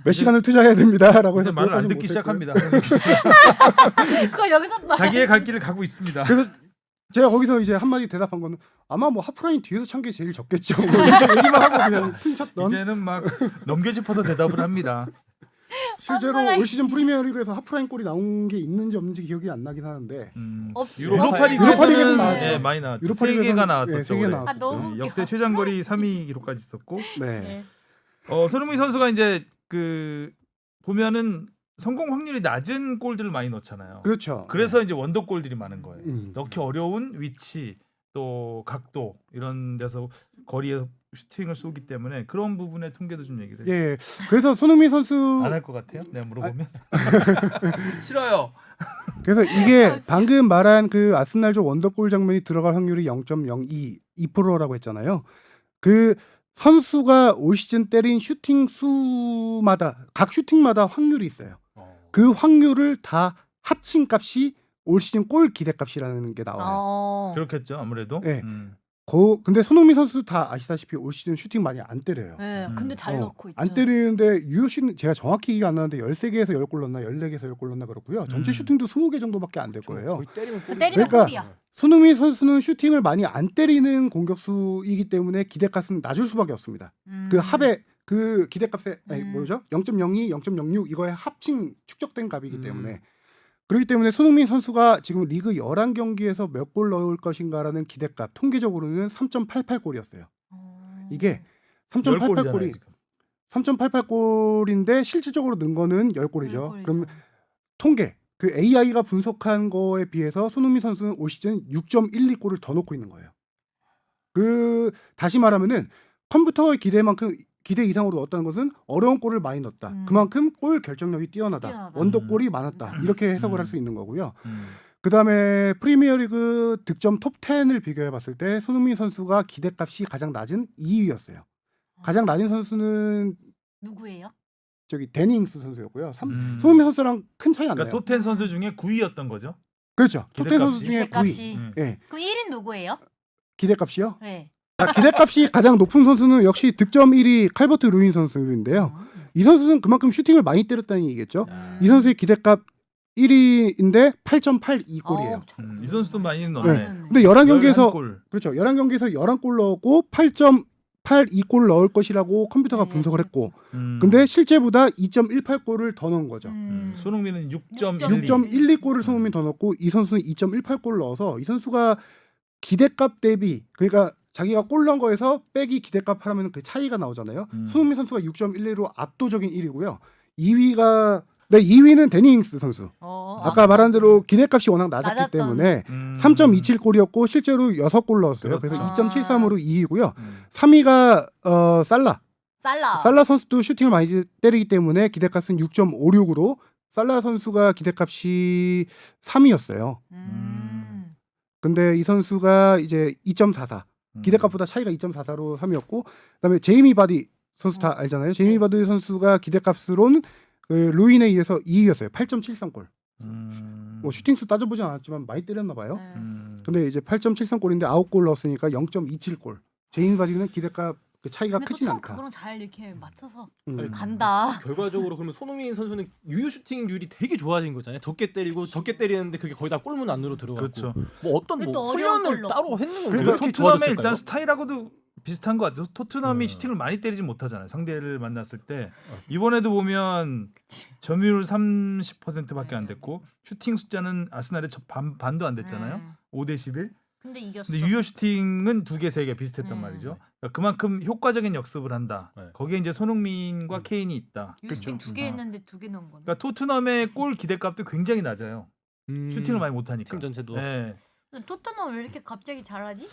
몇 시간을 투자해야 됩니다라고 이제 해서 말을 안 그것까지 듣기 못했고요. 시작합니다. 그걸 여기서 봐. 자기의 갈 길을 가고 있습니다. 그래서 제가 거기서 이제 한마디 대답한 거는 아마 뭐 하프라인 뒤에서 찬 게 제일 적겠죠. 뭐 이렇게 얘기만 하고 그냥 퉁쳤던. 이제는 막 넘겨짚어서 대답을 합니다. 실제로 하프라인 올 시즌 프리미어리그에서 하프라인 골이 나온 게 있는지 없는지 기억이 안 나긴 하는데 유로파 유로파리그에서 리그에서는 나왔죠. 예, 많이 나왔죠. 유로파리그에서는- 3개가 나왔었죠. 네, 3개 올해. 나왔었죠. 아, 너무 웃겨. 역대 최장거리 3위 기록까지 있었고 네. 네. 손흥민 선수가 이제 그 보면은 성공 확률이 낮은 골들을 많이 넣잖아요. 그렇죠. 그래서 이제 원더골들이 많은 거예요. 음. 넣기 어려운 위치 또 각도 이런 데서 거리에서 슈팅을 쏘기 때문에 그런 부분의 통계도 좀 얘기를 해요. 예. 그래서 손흥민 선수 안 할 것 같아요? 내가 물어보면 싫어요. 그래서 이게 방금 말한 그 아스날조 원더골 장면이 들어갈 확률이 0.02%라고 했잖아요. 그 선수가 올 시즌 때린 슈팅 수마다 각 슈팅마다 확률이 있어요. 그 확률을 다 합친 값이 올 시즌 골 기대값이라는 게 나와요. 그렇겠죠 아무래도. 네. 근데 손흥민 선수 다 아시다시피 올 시즌 슈팅 많이 안 때려요. 네, 근데 잘 넣고 있죠. 안 때리는데 유효 슈팅 제가 정확히 기억 안 나는데 13개에서 10골 넣나 14개에서 10골 넣나 그렇고요. 전체 슈팅도 20개 정도밖에 안 될 거예요. 거의 때리면 골. 때리면 그러니까 골이야. 손흥민 선수는 슈팅을 많이 안 때리는 공격수이기 때문에 기대값은 낮을 수밖에 없습니다. 그 합의 그 기대값에 뭐죠? 0.02, 0.06 이거에 합친 축적된 값이기 때문에 그렇기 때문에 손흥민 선수가 지금 리그 11경기에서 몇 골 넣을 것인가라는 기대값 통계적으로는 3.88골이었어요. 이게 3.88골이 3.88골인데 실질적으로 넣은 거는 10골이죠. 그럼 통계 그 AI가 분석한 거에 비해서 손흥민 선수는 올 시즌 6.12골을 더 넣고 있는 거예요. 그 다시 말하면은 컴퓨터의 기대 이상으로 넣었다는 것은 어려운 골을 많이 넣었다. 그만큼 골 결정력이 뛰어나다. 원더골이 많았다. 이렇게 해석을 할 수 있는 거고요. 그다음에 프리미어리그 득점 톱 10을 비교해 봤을 때 손흥민 선수가 기대값이 가장 낮은 2위였어요. 가장 낮은 선수는 누구예요? 저기 데닝스 선수였고요. 손흥민 선수랑 큰 차이 안 나요. 그러니까 톱10 선수 중에 9위였던 거죠. 그렇죠. 톱10 기대값이? 선수 중에 9위. 기대값이. 예. 그럼 1인 누구예요? 기대값이요? 네. 기대값이 가장 높은 선수는 역시 득점 1위 칼버트 루인 선수인데요. 이 선수는 그만큼 슈팅을 많이 때렸다는 얘기겠죠. 이 선수의 기대값 1위인데 8.82골이에요. 이 선수도 많이 넣네. 네. 근데 11경기에서 11골. 그렇죠. 11경기에서 11골 넣었고 8.82골 넣을 것이라고 컴퓨터가 분석을 했고 근데 실제보다 2.18골을 더 넣은 거죠. 손흥민은 6.12. 6.12골을 손흥민 더 넣고 이 선수는 2.18골 넣어서 이 선수가 기대값 대비 그러니까 자기가 골 넣은 거에서 빼기 기대값 하면 그 차이가 나오잖아요. 손흥민 선수가 6.12로 압도적인 1위고요. 2위는 데니잉스 선수. 아까 말한 대로 기대값이 워낙 낮았기 낮았던. 때문에 3.27골이었고 실제로 6골 넣었어요. 그래서 그렇죠. 2.73으로 2위고요. 3위가 살라. 살라 선수도 슈팅을 많이 때리기 때문에 기대값은 6.56으로 살라 선수가 기대값이 3위였어요. 근데 이 선수가 이제 2.44. 기대값보다 차이가 2.44로 3위였고 그다음에 제이미 바디 선수 다 알잖아요. 제이미 바디 선수가 기대값으로는 그 루인에 의해서 2위였어요. 8.73골. 뭐 슈팅수 따져보진 않았지만 많이 때렸나 봐요. 근데 이제 8.73골인데 9골 넣었으니까 0.27골. 제이미 바디는 기대값 그 차이가 근데 크진 또 참 않다. 그거랑 잘 이렇게 맞춰서 아니, 간다. 결과적으로 그러면 손흥민 선수는 유효 슈팅률이 되게 좋아진 거잖아요. 적게 때리고 적게 때리는데 그게 거의 다 골문 안으로 들어가고. 그렇죠. 뭐 어떤 근데 뭐 또 어려운 훈련을 걸로. 따로 했는 건가요? 그러니까 어떻게 토트넘의 좋아졌을까요? 일단 스타일하고도 비슷한 것 같아요. 토트넘이 네. 슈팅을 많이 때리지 못하잖아요. 상대를 만났을 때 이번에도 보면 점유율 30%밖에 안 됐고 슈팅 숫자는 아스날의 반도 안 됐잖아요. 5대 11. 근데 이겼어. 근데 유효 슈팅은 2개, 3개 비슷했단 말이죠. 그러니까 그만큼 효과적인 역습을 한다. 네. 거기에 이제 손흥민과 케인이 있다. 유스팅 2개 했는데 2개 넣은 거네. 그러니까 토트넘의 골 기대값도 굉장히 낮아요. 슈팅을 많이 못하니까. 팀 전체도. 네. 근데 토트넘 왜 이렇게 갑자기 잘하지?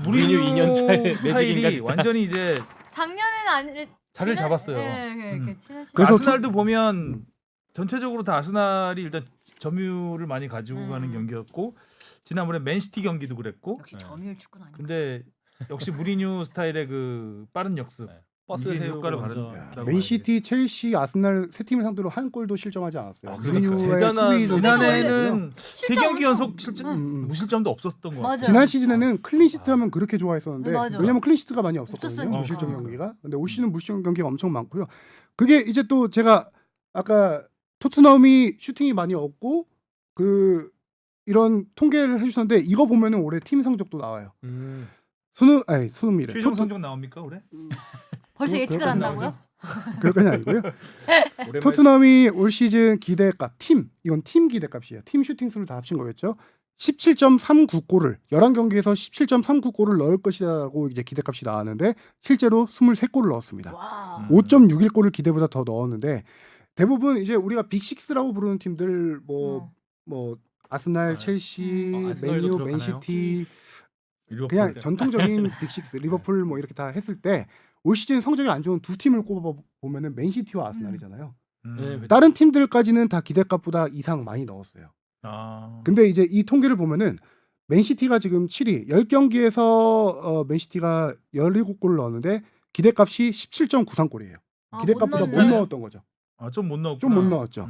무리뉴 무리뉴 2년 차에 스타일이 매직인가 완전히 이제 작년에는 안 자리를 잡았어요. 네, 친한 시. 그래서 아스날도 보면 전체적으로 다 아스날이 일단 점유율을 많이 가지고 가는 경기였고 지난번에 맨시티 경기도 그랬고 역시 점유율 축구는 아니야. 근데 역시 무리뉴 스타일의 그 빠른 역습 네. 버스 이게 세우고 효과를 먼저. 발휘했다고 맨시티, 첼시, 아스날 세 팀을 상대로 한 골도 실점하지 않았어요. 그러니까 무리뉴의 대단한 수비 지난해는 실점 3경기 엄청- 연속 실점 무실점도 없었던 것 같아요. 맞아. 지난 시즌에는 클린시트 하면 그렇게 좋아했었는데 맞아. 왜냐면 클린시트가 많이 없었거든요. 없었으니까. 무실점 경기가. 근데 올 시즌 무실점 경기가 엄청 많고요. 그게 이제 또 제가 아까 토트넘이 슈팅이 많이 없고 그 이런 통계를 해주셨는데 이거 보면은 올해 팀 성적도 나와요. 손흥민이래. 최종 성적 나옵니까 올해? 벌써 예측을 그거까지 한다고요? 그건 아니고요. 오랜만에 토트넘이 올 시즌 기대값 이건 팀 기대값이에요. 팀 슈팅 수를 다 합친 거겠죠. 17.39골을 11경기에서 17.39골을 넣을 것이라고 이제 기대값이 나왔는데 실제로 23골을 넣었습니다. 와. 5.61골을 기대보다 더 넣었는데 대부분 이제 우리가 빅6라고 부르는 팀들 뭐 아스날, 첼시, 아스날도 맨유, 들어가나요? 맨시티 리버풀 그냥 때. 전통적인 빅6 리버풀 뭐 이렇게 다 했을 때 올 시즌 성적이 안 좋은 두 팀을 꼽아 보면은 맨시티와 아스날이잖아요. 네, 그렇죠. 다른 팀들까지는 다 기대값보다 이상 많이 넣었어요. 아. 근데 이제 이 통계를 보면은 맨시티가 지금 7위, 10경기에서 맨시티가 17골을 넣었는데 기대값이 17.93골이에요. 기대값보다 못 넣었던 거죠. 좀 못 넣었구나. 좀 못 넣었죠.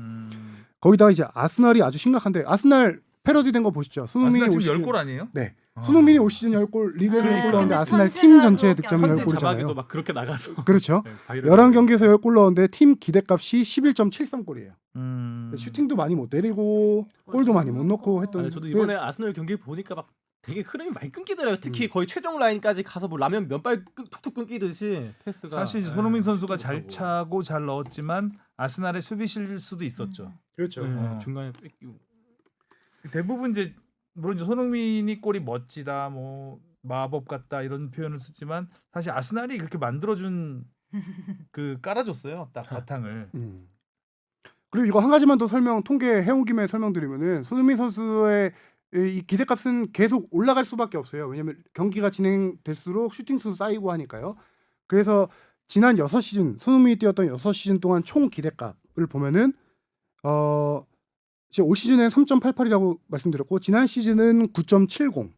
거기다가 이제 아스날이 아주 심각한데 아스날 패러디 된 거 보시죠. 손흥민이 아스날 올 지금 시즌 10골 아니에요? 네. 손흥민이 올 시즌 10골 리그에서 네, 10골 넣었는데 근데 아스날 현재는 팀 전체 그렇게 득점이 안 현재 10골이잖아요. 자막에도 막 그렇게 나가서 그렇죠. 네, 바이럴 11경기에서 10골 넣었는데 팀 기대값이 11.73골이에요. 음. 슈팅도 많이 못 때리고 골도 많이 못 넣고 했던 아니, 저도 이번에 아스널 경기 보니까 막 되게 흐름이 많이 끊기더라고요. 특히 거의 최종 라인까지 가서 뭐 라면 면발 툭툭 끊기듯이 패스가 사실 이제 네, 손흥민 선수가 슈팅도 잘 못하고. 차고 잘 넣었지만 아스날의 수비 실수도 있었죠. 그렇죠. 네, 중간에 뺏기고. 대부분 이제 물론 이제 손흥민이 골이 멋지다, 뭐 마법 같다 이런 표현을 쓰지만 사실 아스날이 그렇게 만들어준 그 깔아줬어요, 딱 바탕을. 그리고 이거 한 가지만 더 통계 해온 김에 설명드리면은 손흥민 선수의 이 기대값은 계속 올라갈 수밖에 없어요. 왜냐면 경기가 진행될수록 슈팅 수 쌓이고 하니까요. 그래서 지난 6시즌 손흥민이 뛰었던 6시즌 동안 총 기대값을 보면은 올 시즌에 3.88이라고 말씀드렸고 지난 시즌은 9.70.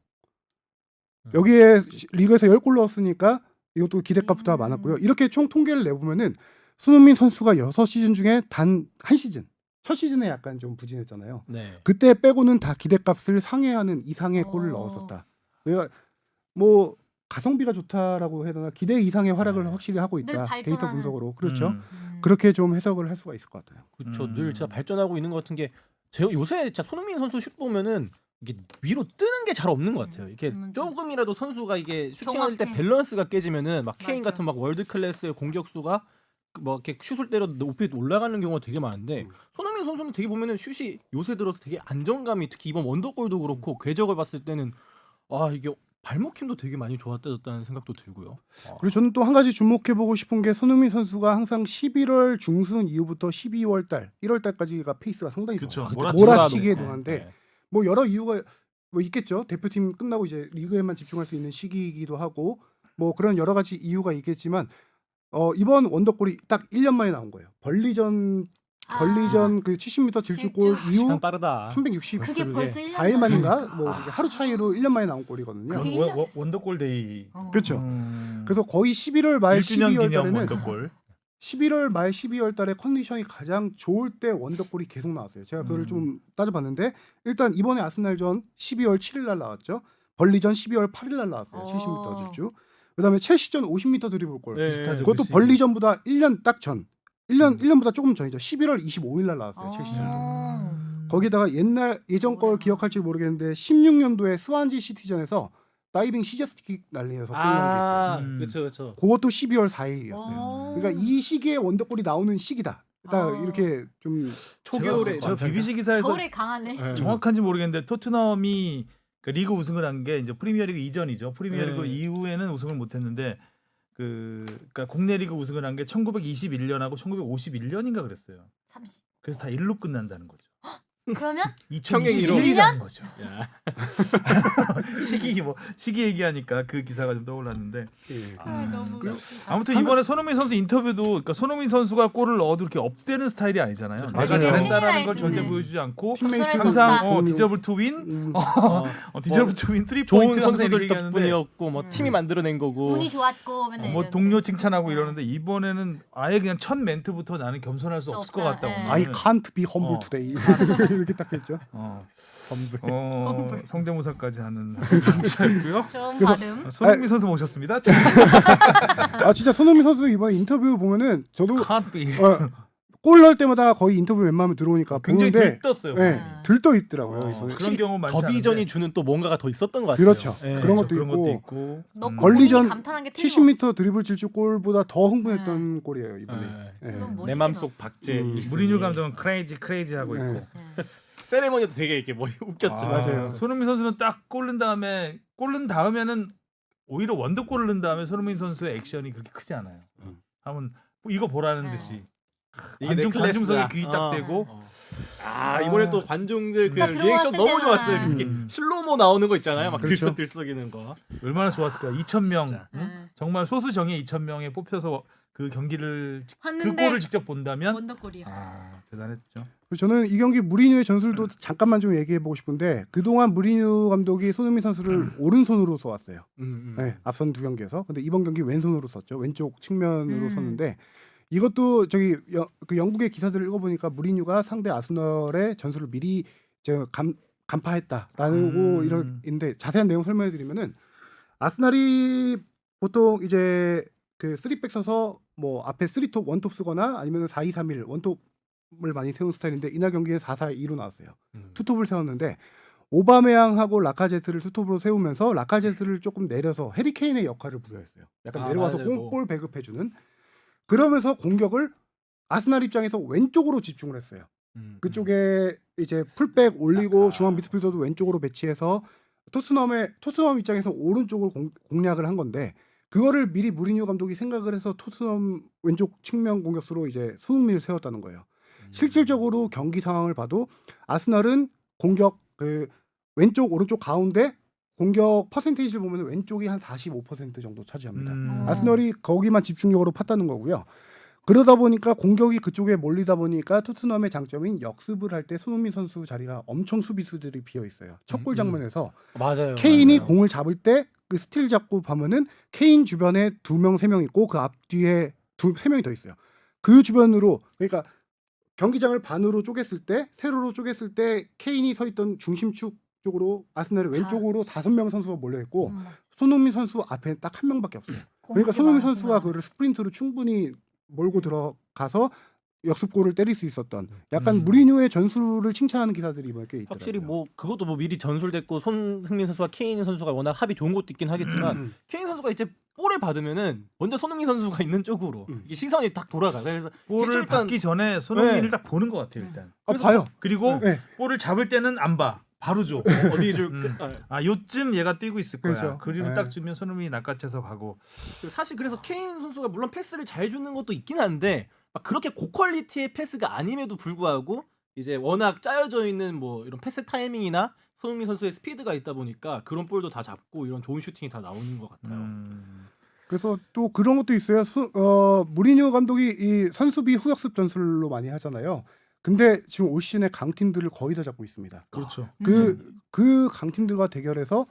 여기에 리그에서 10골 넣었으니까 이것도 기대값보다 많았고요. 이렇게 총 통계를 내보면은 손흥민 선수가 6시즌 중에 단 한 시즌, 첫 시즌에 약간 좀 부진했잖아요. 네. 그때 빼고는 다 기대값을 상회하는 이상의 골을 넣었었다. 내가 뭐 가성비가 좋다라고 해야 되나 기대 이상의 활약을 네. 확실히 하고 늘 있다. 데이터 발전하는. 분석으로 그렇죠. 음. 그렇게 좀 해석을 할 수가 있을 것 같아요. 그렇죠. 늘 진짜 발전하고 있는 것 같은 게 제가 요새 진짜 손흥민 선수 슛 보면은 이게 위로 뜨는 게 잘 없는 것 같아요. 이렇게 조금이라도 선수가 이게 슈팅할 때 정확해. 밸런스가 깨지면은 막 케인 맞아. 같은 막 월드 클래스의 공격수가 뭐 이렇게 슛을 때려도 높이 올라가는 경우가 되게 많은데 손흥민 선수는 되게 보면은 슛이 요새 들어서 되게 안정감이 특히 이번 원더골도 그렇고 궤적을 봤을 때는 아 이게 발목 힘도 되게 많이 좋아졌다는 생각도 들고요. 그리고 저는 또 한 가지 주목해보고 싶은 게 손흥민 선수가 항상 11월 중순 이후부터 12월 달, 1월 달까지가 페이스가 상당히 그쵸. 좋아요. 몰아치기가 몰아치기에 높고. 등한데 네. 뭐 여러 이유가 뭐 있겠죠. 대표팀 끝나고 이제 리그에만 집중할 수 있는 시기이기도 하고 뭐 그런 여러 가지 이유가 있겠지만 이번 원더골이 딱 1년 만에 나온 거예요. 벌리전 그 70m 질주골 질주. 이후 시간 빠르다. 360 그게 벌써 1년 4일 만인가? 그러니까. 뭐 이게 하루 차이로 1년 만에 나온 골이거든요. 그게 원- 1년 원- 됐어. 원더골 데이. 그렇죠. 그래서 거의 11월 말 1주년 12월 기념 달에는 원더골. 11월 말 12월 달에 컨디션이 가장 좋을 때 원더골이 계속 나왔어요. 제가 그거를 좀 따져봤는데 일단 이번에 아스날전 12월 7일 날 나왔죠. 벌리전 12월 8일 날 나왔어요. 70m 질주. 그다음에 첼시전 50m 드리블골. 네. 비슷하죠. 그것도 그치? 벌리전보다 1년 딱 전. 1년보다 조금 전이죠. 11월 25일 날 나왔어요. 첼시전도. 거기다가 예전 걸 기억할지 모르겠는데 16년도에 스완지 시티전에서 다이빙 시저스틱 날리면서 골 넣은 게 있어요. 음. 그렇죠, 그렇죠. 그것도 12월 4일이었어요. 그러니까 이 시기에 원더골이 나오는 시기다. 딱 이렇게 좀 초겨울에 제가 BBC 기사에서 겨울에 강하네. 네. 정확한지 모르겠는데 토트넘이 그 리그 우승을 한 게 이제 프리미어리그 이전이죠. 프리미어리그 네. 이후에는 우승을 못했는데 그러니까 국내 리그 우승을 한 게 1921년하고 1951년인가 그랬어요. 30. 그래서 다 일로 끝난다는 거죠. 그러면 2021이라는 거죠. 야. 시기 얘기하니까 그 기사가 좀 떠올랐는데 너무 아무튼 이번에 손흥민 선수 인터뷰도 그러니까 손흥민 선수가 골을 넣어도 이렇게 업되는 스타일이 아니잖아요. 내가 맞아요. 잘했다라는 걸 신이 절대 날 보여주지 않고 겸손할 수 항상 없다. 디저블 투 윈, 디저블 투 윈, 3포인트 좋은 항상 선수들 얘기하는데 덕분이었고 뭐 팀이 만들어낸 거고. 운이 좋았고 맨날 뭐 이러는데. 동료 칭찬하고 이러는데 이번에는 아예 그냥 첫 멘트부터 나는 겸손할 수 없을 것 없다. 같다. 예. I can't be humble today 이렇게 딱 했죠. 성대모사까지 하는 기자였고요. 좀 그래서- 발음. 손흥민 선수 모셨습니다. 진짜 손흥민 선수 이번 인터뷰 보면은 저도 Can't be. 골 넣을 때마다 거의 인터뷰 웬만하면 들어오니까 굉장히 보는데 들떴어요. 네, 들떠 있더라고요. 그런 경우 많지 더비전이 않은데. 주는 또 뭔가가 더 있었던 것 같아요. 그렇죠. 예. 그런 것도 그런 있고, 것도 있고. 넣고 걸리전 본인이 감탄한 게 틀림없어. 70m 드리블 질주 골보다 더 흥분했던 골이에요 이번에. 예. 예. 그건 멋있게 내 맘속 넣었어. 박제. 무리뉴 감독은 크레이지 하고 있고. 네. 세레머니도 되게 이렇게 뭐 웃겼죠. 맞아요. 손흥민 선수는 딱 골 넣은 다음에는 오히려 원더골을 넣은 다음에 손흥민 선수의 액션이 그렇게 크지 않아요. 한번 이거 보라는 듯이 이게 내 관중석에 클래스다. 귀 딱 대고 이번에 또 관중들 그 딱 리액션 들어왔을 너무 때는 좋았어요. 특히 슬로모 나오는 거 있잖아요. 막 그렇죠. 들썩들썩이는 거. 얼마나 좋았을까요? 2,000명 진짜. 정말 소수 정예 2,000명에 뽑혀서 그 경기를 그 봤는데 골을 직접 본다면 원더골이요. 대단했죠. 그리고 저는 이 경기 무리뉴의 전술도 잠깐만 좀 얘기해 보고 싶은데 그동안 무리뉴 감독이 손흥민 선수를 오른손으로 써왔어요. 네, 앞선 두 경기에서. 근데 이번 경기 왼손으로 썼죠. 왼쪽 측면으로 썼는데 이것도 저기 그 영국의 기사들을 읽어보니까 무리뉴가 상대 아스널의 전술을 미리 간파했다라고 이런인데 자세한 내용 설명해드리면은 아스날이 보통 이제 그 3백 써서 뭐 앞에 3톱 원톱 쓰거나 아니면 4-2-3-1 원톱을 많이 세운 스타일인데 이날 경기에 4-4-2로 나왔어요. 투톱을 세웠는데 오바메양하고 라카제트를 투톱으로 세우면서 라카제트를 조금 내려서 해리케인의 역할을 부여했어요. 약간 내려와서 맞아요. 볼 배급해주는. 그러면서 공격을 아스날 입장에서 왼쪽으로 집중을 했어요. 그쪽에 이제 풀백 올리고 중앙 미드필더도 왼쪽으로 배치해서 토트넘 입장에서 오른쪽을 공략을 한 건데 그거를 미리 무리뉴 감독이 생각을 해서 토트넘 왼쪽 측면 공격수로 이제 손흥민을 세웠다는 거예요. 실질적으로 경기 상황을 봐도 아스날은 공격 그 왼쪽 오른쪽 가운데 공격 퍼센테이지를 보면 왼쪽이 한 45% 정도 차지합니다. 아스널이 거기만 집중력으로 팠다는 거고요. 그러다 보니까 공격이 그쪽에 몰리다 보니까 토트넘의 장점인 역습을 할 때 손흥민 선수 자리가 엄청 수비수들이 비어 있어요. 첫 골 장면에서 맞아요. 케인이 맞아요. 공을 잡을 때 그 스틸 잡고 보면은 케인 주변에 2명, 3명 있고 그 앞뒤에 3명이 더 있어요. 그 주변으로 그러니까 경기장을 반으로 쪼갰을 때 세로로 쪼갰을 때 케인이 서 있던 중심축 쪽으로 아스날의 왼쪽으로 5명 선수가 몰려 있고 손흥민 선수 앞에 딱 1명밖에 없어요. 그러니까 손흥민 선수가 그를 스프린트로 충분히 몰고 들어가서 역습골을 때릴 수 있었던 약간 무리뉴의 전술을 칭찬하는 기사들이 이번에 꽤 있더라고요. 확실히 뭐 그것도 뭐 미리 전술됐고 손흥민 선수와 케인 선수가 워낙 합이 좋은 것도 있긴 하겠지만 케인 선수가 이제 볼을 받으면은 먼저 손흥민 선수가 있는 쪽으로 이게 시선이 딱 돌아가. 그래서 볼을 일단 받기 전에 손흥민을 네. 딱 보는 것 같아요 일단. 봐요. 그리고 네. 볼을 잡을 때는 안 봐. 바로 줘. 어디 줄 요쯤 얘가 뛰고 있을 거야. 그렇죠. 그리고 네. 딱 주면 손흥민이 낚아채서 가고. 사실 그래서 케인 선수가 물론 패스를 잘 주는 것도 있긴 한데 막 그렇게 고퀄리티의 패스가 아님에도 불구하고 이제 워낙 짜여져 있는 뭐 이런 패스 타이밍이나 손흥민 선수의 스피드가 있다 보니까 그런 볼도 다 잡고 이런 좋은 슈팅이 다 나오는 것 같아요. 그래서 또 그런 것도 있어요. 무리뉴 감독이 이 선수비 후역습 전술로 많이 하잖아요. 근데 지금 올 시즌에 강팀들을 거의 다 잡고 있습니다. 그렇죠. 그 강팀들과 대결해서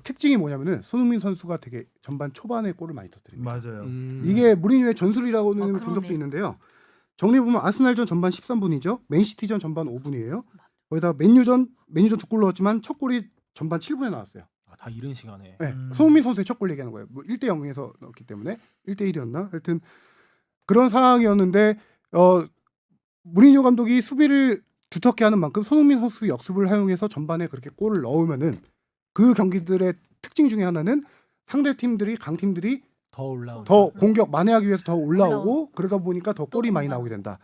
특징이 뭐냐면은 손흥민 선수가 되게 전반 초반에 골을 많이 터뜨립니다. 맞아요. 이게 무리뉴의 전술이라고는 그러네. 분석도 있는데요. 정리해 보면 아스날전 전반 13분이죠. 맨시티전 전반 5분이에요. 거기다 맨유전 2골 넣었지만 첫 골이 전반 7분에 나왔어요. 다 이른 시간에. 네, 손흥민 선수의 첫 골 얘기하는 거예요. 뭐 1대0에서 넣었기 때문에 1대1이었나? 하여튼 그런 상황이었는데 무리뉴 감독이 수비를 두텁게 하는 만큼 손흥민 선수 역습을 활용해서 전반에 그렇게 골을 넣으면은 그 경기들의 특징 중에 하나는 상대 팀들이 강팀들이 더 올라오고. 더 공격 만회하기 위해서 더 올라오고 그러다 보니까 더 골이 많이 나오게 된다.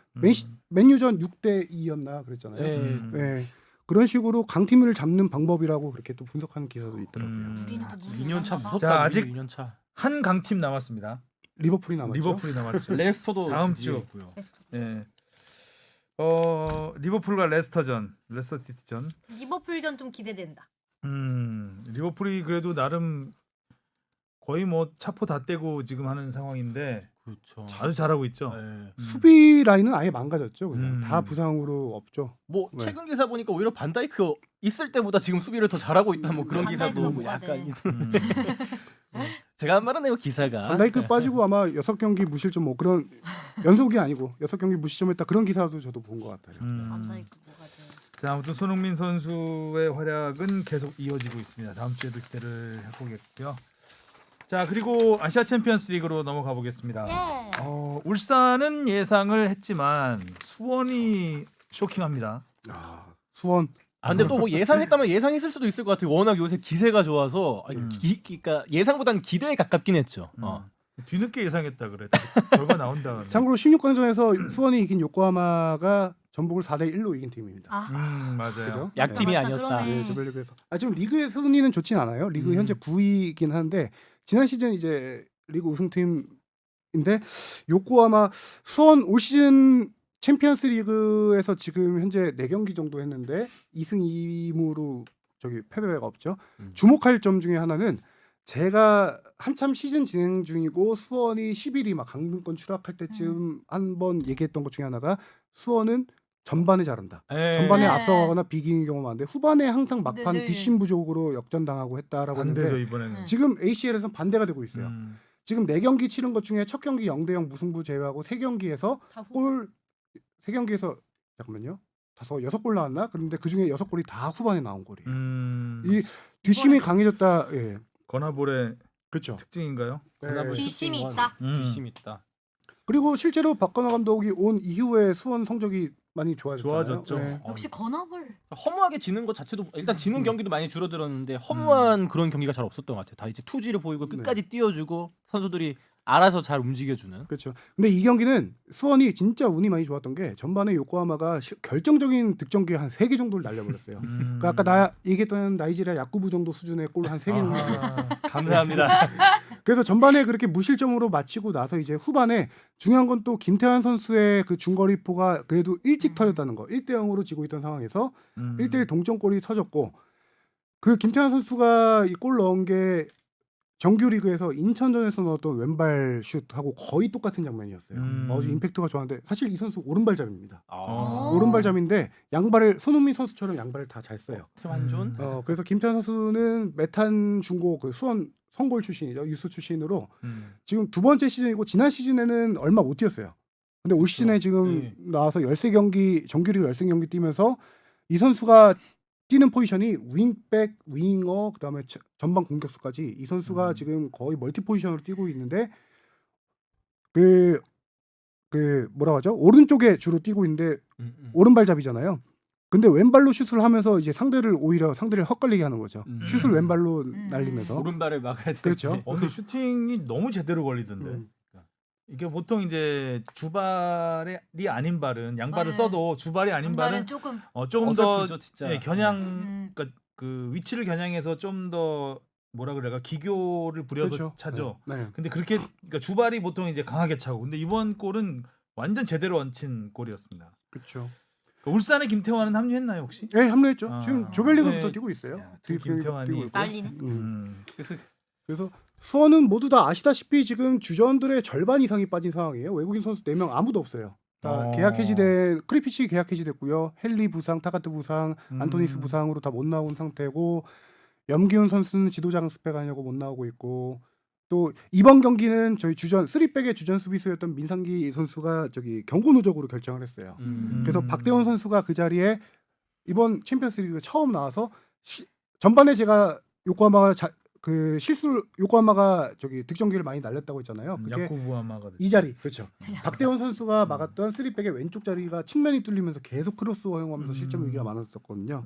맨유전 6대2였나 그랬잖아요. 네. 네. 그런 식으로 강팀을 잡는 방법이라고 그렇게 또 분석하는 기사도 있더라고요. 2년 차 무섭다. 자, 아직 2년 차. 한 강팀 남았습니다. 리버풀이 남았죠. 리버풀이 남았죠. 레스터도 다음 뒤에 주. 있고요. 예. 리버풀과 레스터 시티전. 리버풀전 좀 기대된다. 리버풀이 그래도 나름 거의 뭐 차포 다 떼고 지금 하는 상황인데 그렇죠. 아주 잘하고 있죠. 네. 수비 라인은 아예 망가졌죠. 그냥. 음. 다 부상으로 없죠. 뭐 네. 최근 기사 보니까 오히려 반다이크 있을 때보다 지금 수비를 더 잘하고 있다 뭐 그런 반다이크가 기사도 뭐 뭐가 약간 돼. 있는데 제가 한 말은 아니고 기사가 반다이크 빠지고 아마 6경기 무실점 뭐 그런 연속이 아니고 6경기 무실점했다 그런 기사도 저도 본 것 같아요. 반다이크 뭐가 돼. 자, 아무튼 손흥민 선수의 활약은 계속 이어지고 있습니다. 다음 주에도 기대를 해보겠고요. 자, 그리고 아시아 챔피언스 리그로 넘어가 보겠습니다. 예. 울산은 예상을 했지만 수원이 쇼킹합니다. 수원 근데 또 뭐 예상했다면 예상했을 수도 있을 것 같아요. 워낙 요새 기세가 좋아서 그러니까 예상보다는 기대에 가깝긴 했죠. 뒤늦게 예상했다 그래. 결과 나온 다음에. 참고로 16강전에서 수원이 이긴 요코하마가 전북을 4대1로 이긴 팀입니다. 맞아요. 그죠? 약팀이 맞다, 아니었다. 그러네. 네, 조별리그에서. 지금 리그의 순위는 좋진 않아요. 리그 현재 9위이긴 한데 지난 시즌 이제 리그 우승팀인데 요코하마 수원 올 시즌 챔피언스 리그에서 지금 현재 4경기 정도 했는데 2승 2무로 저기 패배가 없죠. 주목할 점 중에 하나는 제가 한참 시즌 진행 중이고 수원이 10일이 막 강등권 추락할 때쯤 한번 얘기했던 것 중에 하나가 수원은 전반에 잘한다. 예. 전반에 네. 앞서거나 비기는 경우가 많은데 후반에 항상 막판 네. 뒷심 부족으로 역전당하고 했다라고 안 했는데 되죠 이번에는. 지금 ACL에서는 반대가 되고 있어요. 음. 지금 4경기 치른 것 중에 첫 경기 0대0 무승부 제외하고 3경기에서 다 후. 골 3경기에서 잠깐만요. 6골 나왔나? 그런데 그중에 6골이 다 후반에 나온 골이에요. 이 뒷심이 강해졌다. 예. 건하볼의 그렇죠. 특징인가요? 네. 뒷심이 있다. 뒷심이 있다. 그리고 실제로 박건호 감독이 온 이후에 수원 성적이 많이 좋아졌잖아요. 좋아졌죠. 네. 역시 건화볼. 허무하게 지는 것 자체도 일단 지는 경기도 많이 줄어들었는데 허무한 그런 경기가 잘 없었던 것 같아요. 다 이제 투지를 보이고 끝까지 띄워주고 선수들이 알아서 잘 움직여주는. 그렇죠. 근데 이 경기는 수원이 진짜 운이 많이 좋았던 게 전반에 요코하마가 결정적인 득점기에 한 3개 정도를 날려버렸어요. 그러니까 아까 나 얘기했던 나이지리아 야구부 정도 수준의 골 한 3개 정도. 감사합니다. 그래서 전반에 그렇게 무실점으로 마치고 나서 이제 후반에 중요한 건 또 김태환 선수의 그 중거리포가 그래도 일찍 터졌다는 거. 1대0으로 지고 있던 상황에서 1대1 동점골이 터졌고 그 김태환 선수가 이 골 넣은 게 정규리그에서 인천전에서 넣었던 왼발 슛하고 거의 똑같은 장면이었어요. 아주 임팩트가 좋았는데 사실 이 선수 오른발잡이입니다. 오른발잡인데 양발을 손흥민 선수처럼 양발을 다 잘 써요. 태완존. 그래서 김태환 선수는 메탄 중고 그 수원 성골 출신이죠. 유스 출신으로 지금 두 번째 시즌이고 지난 시즌에는 얼마 못 뛰었어요. 근데 올 시즌에 지금 네. 나와서 13경기 정규리그 13경기 뛰면서 이 선수가 뛰는 포지션이 윙백, 윙어, 그다음에 전방 공격수까지 이 선수가 지금 거의 멀티 포지션으로 뛰고 있는데 그 뭐라고 하죠? 오른쪽에 주로 뛰고 있는데 오른발잡이잖아요. 근데 왼발로 슛을 하면서 이제 상대를 헛걸리게 하는 거죠. 슛을 왼발로 날리면서. 오른발을 막아야 돼. 그렇죠. 근데 슈팅이 너무 제대로 걸리던데. 음. 이게 보통 이제 주발이 아닌 발은 양발을 네. 써도 주발이 아닌 발은 발은 조금. 조금 더 어설프죠, 진짜. 예, 그러니까 그 위치를 겨냥해서 좀 더 뭐라 그래가 기교를 부려서 그렇죠. 차죠. 네. 근데 그렇게 그러니까 주발이 보통 이제 강하게 차고 근데 이번 골은 완전 제대로 얹힌 골이었습니다. 그렇죠. 울산의 김태환은 합류했나요 혹시? 네, 합류했죠. 아. 지금 조별리그부터 네. 뛰고 있어요. 야, 두 김태환이 뛰고 있고. 난리네. 그래서 수원은 모두 다 아시다시피 지금 주전들의 절반 이상이 빠진 상황이에요. 외국인 선수 4명 아무도 없어요. 다 계약 해지된 크리피치 계약 해지됐고요. 헬리 부상, 타가트 부상, 안토니스 부상으로 다 못 나온 상태고 염기훈 선수는 지도장 스펙 하려고 못 나오고 있고 또 이번 경기는 저희 주전 3백의 주전 수비수였던 민상기 선수가 저기 경고 누적으로 결정을 했어요. 그래서 박대원 선수가 그 자리에 이번 챔피언스리그 처음 나와서 전반에 제가 요코하마가 요코하마가 저기 득점기를 많이 날렸다고 했잖아요. 그게 야쿠부아마가 이 자리 그렇죠. 박대원 선수가 막았던 3백의 왼쪽 자리가 측면이 뚫리면서 계속 크로스 허용하면서 실점 위기가 많았었거든요.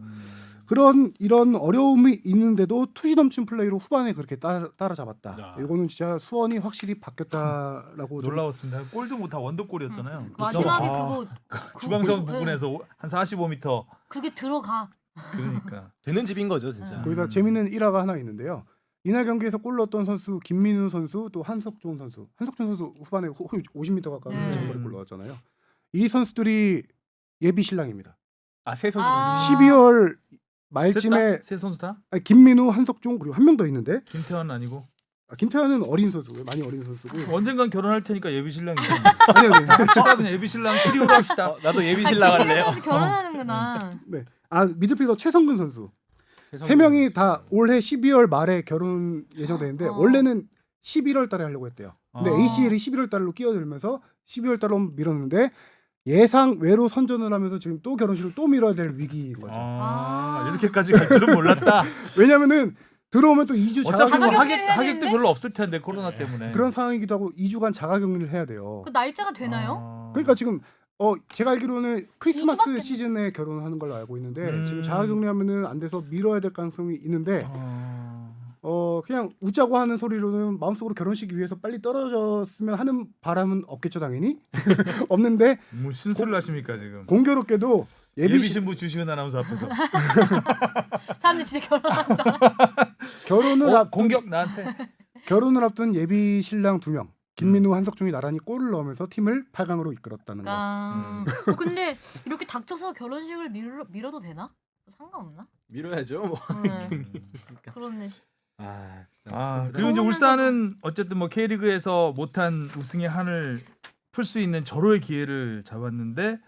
이런 어려움이 있는데도 투지 넘친 플레이로 후반에 그렇게 따라잡았다. 야. 이거는 진짜 수원이 확실히 바뀌었다라고 좀 놀라웠습니다. 골도 못하 원더골이었잖아요. 마지막에 아, 그거 중앙선 네. 부분에서 한 45m 그게 들어가. 그러니까 되는 집인 거죠, 진짜. 거기서 재밌는 일화가 하나 있는데요. 이날 경기에서 골 넣었던 선수 김민우 선수 또 한석종 선수 후반에 50m 가까운 장거리 골 넣었잖아요. 이 선수들이 예비 신랑입니다. 세 선수. 아. 12월 말쯤에 세 선수 다? 아니, 김민우, 한석종 그리고 한 명 더 있는데 김태환은 아니고 김태환은 어린 선수고요. 많이 어린 선수고. 언젠간 결혼할 테니까 예비 신랑이 아니요. 합시다 그냥 예비 신랑 트리오로 합시다. 나도 예비 신랑 할래요. 선수 결혼하는구나. 네. 미드필더 최성근 선수. 세 명이 다 올해 12월 말에 결혼 예정되는데 원래는 11월 달에 하려고 했대요. 근데 ACL이 11월 달로 끼어들면서 12월 달로 밀었는데 예상 외로 선전을 하면서 지금 또 결혼식을 또 미뤄야 될 위기인 거죠. 이렇게까지 갈 줄은 몰랐다. 왜냐면은 들어오면 또 2주 어차피 뭐 자가격리를 해야 하객도 되는데? 별로 없을 텐데 코로나 때문에. 그런 상황이기도 하고 2주간 자가격리를 해야 돼요. 그 날짜가 되나요? 그러니까 지금 제가 알기로는 크리스마스 2주밖에 시즌에 결혼하는 걸로 알고 있는데 지금 자가격리하면은 안 돼서 미뤄야 될 가능성이 있는데 그냥 웃자고 하는 소리로는 마음속으로 결혼식 위해서 빨리 떨어졌으면 하는 바람은 없겠죠 당연히 없는데 뭐 신술을 하십니까 지금? 공교롭게도 예비 신부 주시은 아나운서 앞에서 사람들 진짜 결혼하잖아. 공격 나한테. 결혼을 앞둔 예비 신랑 2명 김민우, 한석종이 나란히 골을 넣으면서 팀을 8강으로 이끌었다는 거. 근데 이렇게 닥쳐서 결혼식을 미뤄도 되나? 상관없나? 밀어야죠. 뭐. 그렇네. 그리고 이제 정훈현 울산은 어쨌든 뭐 K리그에서 못한 우승의 한을 풀 수 있는 절호의 기회를 잡았는데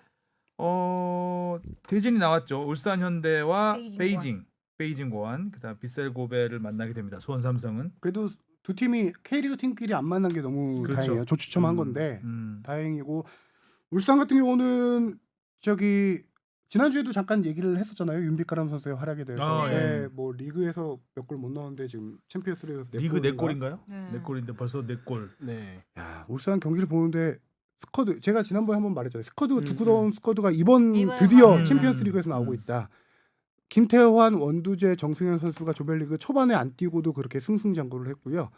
대진이 나왔죠. 울산 현대와 베이징 고안, 그다음 빗셀 고베를 만나게 됩니다. 수원 삼성은 그래도 두 팀이 K리그 팀끼리 안 만난 게 너무 그렇죠. 다행이에요. 조추첨한 음, 건데 음. 다행이고 울산 같은 경우는 저기 지난주에도 잠깐 얘기를 했었잖아요. 윤빛가람 선수의 활약에 대해서. 아, 예. 뭐 리그에서 몇 골 못 넣었는데 지금 챔피언스리그에서 리그 4골인가? 4골인가요? 네. 4골인데 벌써 4골. 네. 야, 울산 경기를 보는데 스쿼드 제가 지난번에 한번 말했잖아요. 스쿼드가 음, 두꺼운 스쿼드가 이번 이번에 드디어 나왔죠. 챔피언스리그에서 나오고 있다. 김태환, 원두재, 정승현 선수가 조별리그 초반에 안 뛰고도 그렇게 승승장구를 했고요.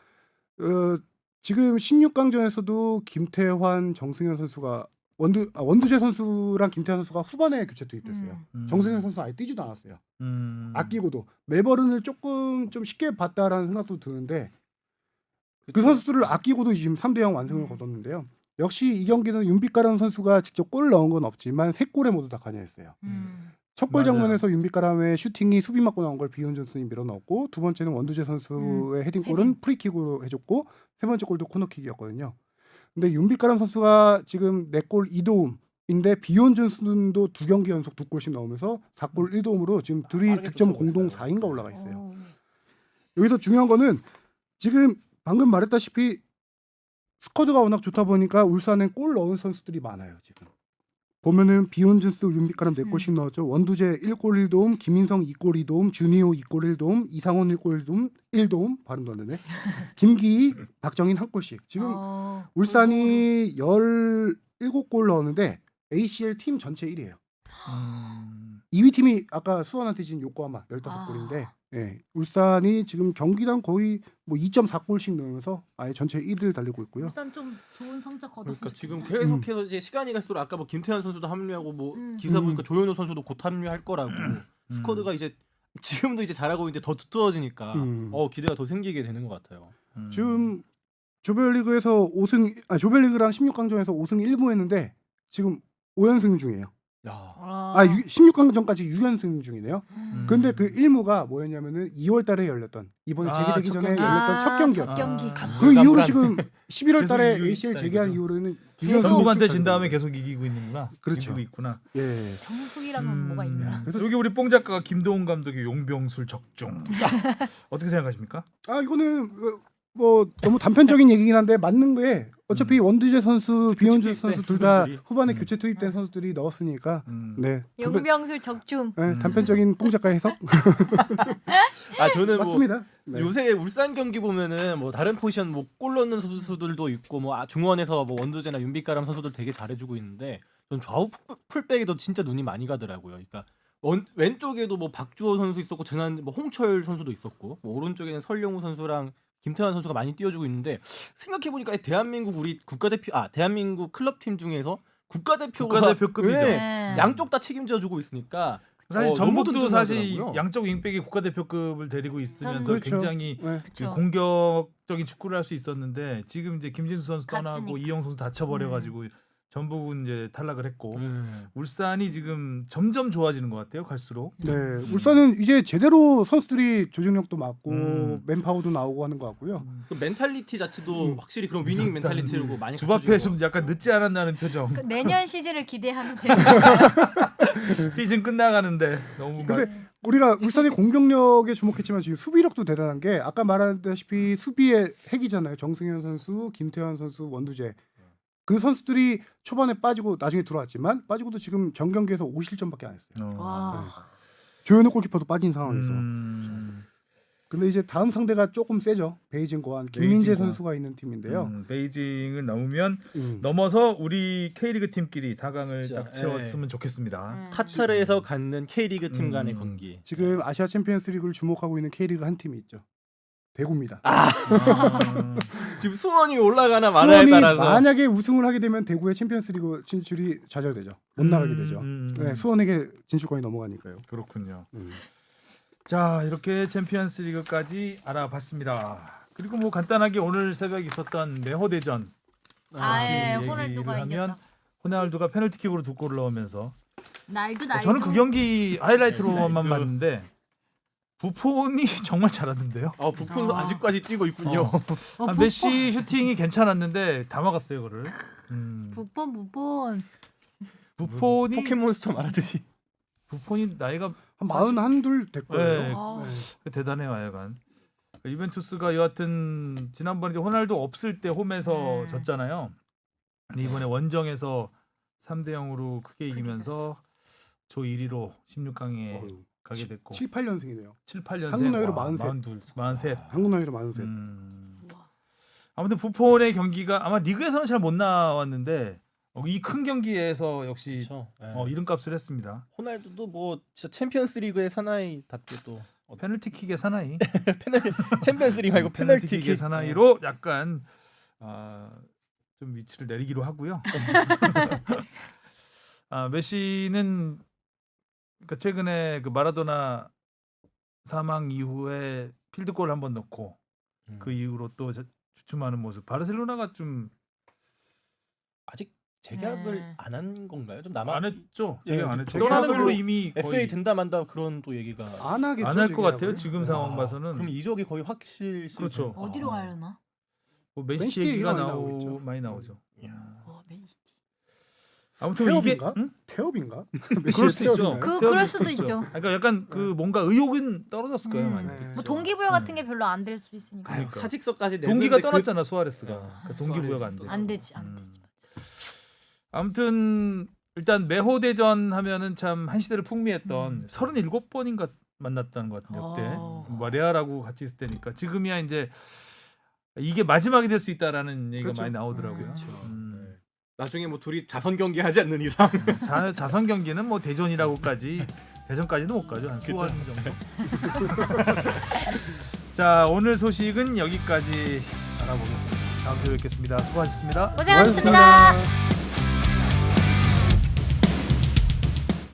지금 16강전에서도 김태환, 정승현 선수가 원두재 선수랑 김태환 선수가 후반에 교체 투입됐어요. 정승현 선수 아예 뛰지도 않았어요. 아끼고도 멜버른을 조금 좀 쉽게 봤다라는 생각도 드는데 그 선수들을 아끼고도 지금 3대0 완승을 거뒀는데요. 역시 이 경기는 윤빛가람 선수가 직접 골 넣은 건 없지만 3골에 모두 다 관여했어요. 첫 골 맞아요. 장면에서 윤빛가람의 슈팅이 수비 맞고 나온 걸 비온 존슨이 밀어넣었고 두 번째는 원두재 선수의 헤딩골은 헤딩. 프리킥으로 해줬고 세 번째 골도 코너킥이었거든요. 근데 윤빛가람 선수가 지금 4골 2도움인데 비온 존슨도 2경기 연속 2골씩 넣으면서 4골 1도움으로 지금 둘이 빠르게 득점 쫓아오고 공동 있어요. 4인가 올라가 있어요. 여기서 중요한 거는 지금 방금 말했다시피 스쿼드가 워낙 좋다 보니까 울산엔 골 넣은 선수들이 많아요. 지금 보면은 비욘준스, 윤빛가람 4골씩 넣었죠. 원두재 1골 1도움, 김인성 2골 2도움, 주니오 2골 1도움, 이상원 1골 1도움 발음도 안 되네. 김기희, 박정인 1골씩. 지금 울산이 17골 넣었는데 ACL 팀 전체 1위예요. 2위 팀이 아까 수원한테 지금 요코하마 15골인데 울산이 지금 경기당 거의 뭐 2.4골씩 넣으면서 아예 전체 1위를 달리고 있고요. 울산 좀 좋은 성적 거뒀으면 그러니까 지금 좋겠다. 계속해서 이제 시간이 갈수록 아까 뭐 김태환 선수도 합류하고 뭐 기사 보니까 조현우 선수도 곧 합류할 거라고 스쿼드가 이제 지금도 이제 잘하고 있는데 더 두터워지니까 기대가 더 생기게 되는 것 같아요. 지금 조별리그에서 5승 조별리그랑 16강전에서 5승 1무 했는데 지금 5연승 중이에요. 야. 16강전까지 6연승 중이네요. 근데 그 1무가 뭐였냐면은 2월 달에 열렸던 이번에 재개되기 첫 전에 경기. 열렸던 첫 경기였어요. 첫 경기. 그 이후로 불안. 지금 11월 달에 계속 ACL 이기고 재개한 있다는 이후로는 계속 전북한테 진 다음에 계속 이기고 있는구나. 그렇죠. 이기고 있구나. 예. 정숙이랑은 뭐가 있나? 그래서 여기 우리 뽕 작가가 김도훈 감독의 용병술 적중. 어떻게 생각하십니까? 이거는 뭐 너무 단편적인 얘기긴 한데 맞는 게 어차피 원두재 선수, 비욘준 투입된 선수 둘 다 선수들이. 후반에 교체 투입된 선수들이 넣었으니까 네. 용병술 적중. 단편적인 뽕 작가 해석 저는 뭐 맞습니다. 네. 요새 울산 경기 보면은 뭐 다른 포지션 뭐 골 넣는 선수들도 있고 뭐 중원에서 뭐 원두재나 윤빛가람 선수들 되게 잘해주고 있는데 전 좌우 풀백에도 진짜 눈이 많이 가더라고요. 그러니까 왼쪽에도 뭐 박주호 선수 있었고 지난 뭐 홍철 선수도 있었고 뭐 오른쪽에는 설영우 선수랑 김태환 선수가 많이 띄워주고 있는데 생각해 보니까 대한민국 우리 국가대표 대한민국 클럽팀 중에서 국가대표가 국가대표급이죠. 네. 양쪽 다 책임져주고 있으니까 사실 너무 전북도 사실 든든하더라고요. 양쪽 윙백이 국가대표급을 데리고 있으면서 그렇죠. 굉장히 네. 그 그쵸. 공격적인 축구를 할 수 있었는데 지금 이제 김진수 선수 떠나고 갔으니까. 이영 선수 다쳐버려가지고 전북은 이제 탈락을 했고 네. 울산이 지금 점점 좋아지는 것 같아요. 갈수록. 네, 울산은 이제 제대로 선수들이 조직력도 맞고 음. 맨파워도 나오고 하는 것 같고요. 그 멘탈리티 자체도 확실히 그런 위닝 멘탈리티라고 많이 주바페 갖춰지고. 좀 약간 늦지 않았나는 표정. 그 내년 시즌을 기대하면 돼요. 시즌 끝나가는데 너무 근데 우리가 울산의 공격력에 주목했지만 지금 수비력도 대단한 게 아까 말했다시피 수비의 핵이잖아요. 정승현 선수, 김태환 선수, 원두재. 그 선수들이 초반에 빠지고 나중에 들어왔지만 빠지고도 지금 전 경기에서 5실점밖에 안 했어요. 와. 조현우 골키퍼도 빠진 상황에서. 음, 근데 이제 다음 상대가 조금 세죠. 베이징 고안 김민재 베이징 고안. 선수가 있는 팀인데요. 베이징을 넘으면 넘어서 우리 K리그 팀끼리 4강을 진짜, 딱 채웠으면 좋겠습니다. 네. 카타르에서 갖는 K리그 팀 간의 경기. 지금 아시아 챔피언스리그를 주목하고 있는 K리그 한 팀이 있죠. 대구입니다. 지금 수원이 올라가나 말아에 수원이 따라서 만약에 우승을 하게 되면 대구의 챔피언스리그 진출이 좌절되죠. 못 나가게 되죠. 네, 수원에게 진출권이 넘어가니까요. 그렇군요. 자, 이렇게 챔피언스리그까지 알아봤습니다. 그리고 뭐 간단하게 오늘 새벽에 있었던 메호대전 아예 얘기를 호날두가 하면 이겼죠. 호날두가 페널티킥으로 2골을 넣으면서 날도 저는 그 경기 하이라이트로만 하이라이트. 봤는데 부폰이 정말 잘하는데요. 부폰도 아. 아직까지 뛰고 있군요. 아, 메시 슈팅이 괜찮았는데 다 막았어요, 그거를. 부폰. 부폰이 포켓몬스터 말하듯이. 부폰이 나이가 한 41, 될 거예요. 네. 아. 대단해요, 하여간. 유벤투스가 여하튼 지난번에 이제 호날두 없을 때 홈에서 네. 졌잖아요. 근데 이번에 원정에서 3대 0으로 크게 이기면서 조 1위로 16강에 어휴, 가게 됐고 7, 8년생이네요. 7, 8년생 한국 나이로 43. 43. 한국 나이로 43. 우와. 아무튼 부폰의 경기가 아마 리그에서는 잘 못 나왔는데 이 큰 경기에서 역시 그렇죠. 이름값을 했습니다. 호날두도 뭐 진짜 챔피언스리그의 사나이답게 또 페널티킥의 사나이. 챔피언스리그 말고 페널티킥 페널티킥의 사나이로 약간 좀 위치를 내리기로 하고요. 메시는 그러니까 최근에 그 마라도나 사망 이후에 필드골 한번 넣고 그 이후로 또 주춤하는 모습. 바르셀로나가 좀 안 아직 재계약을 네. 안 한 건가요? 좀 남아 했죠. 예, 제가 안 했죠. 재계약으로 떠나는 걸로 이미 FA 거의 된다 만다 그런 또 얘기가 안 하겠죠. 안 할 것 같아요. 재계약을. 지금 상황 봐서는. 그럼 이적이 거의 확실. 그렇죠. 어디로 가려나? 뭐 맨시티 맨시티 얘기가 얘기가 많이 나오겠죠. 많이 나오죠. 맨시티. 아무튼 이게 태업인가? 응? 태업인가? 그럴 수도 있죠. 그럴 수도 있죠. 그러니까 약간 그 뭔가 의욕은 떨어졌을 거예요. 많이. 네. 뭐 동기부여 같은 게 별로 안 될 수 있으니까. 그러니까. 사직서까지 동기가 냈는데 떠났잖아 수아레스가. 아, 그러니까 동기부여가 안 돼. 안 되지, 안 되지. 아무튼 일단 메호대전 하면은 참 한 시대를 풍미했던 37번인가 만났다는 것 같은데 역대. 뭐 레알하고 같이 있을 때니까 지금이야 이제 이게 마지막이 될 수 있다라는 얘기가 그렇죠. 많이 나오더라고요. 그렇죠. 네. 나중에 뭐 둘이 자선 경기 하지 않는 이상 자선 경기는 뭐 대전이라고까지 대전까지도 못 가죠. 한 수원 정도. 자 오늘 소식은 여기까지 알아보겠습니다. 다음 주에 뵙겠습니다. 수고하셨습니다. 고생하셨습니다. 고맙습니다.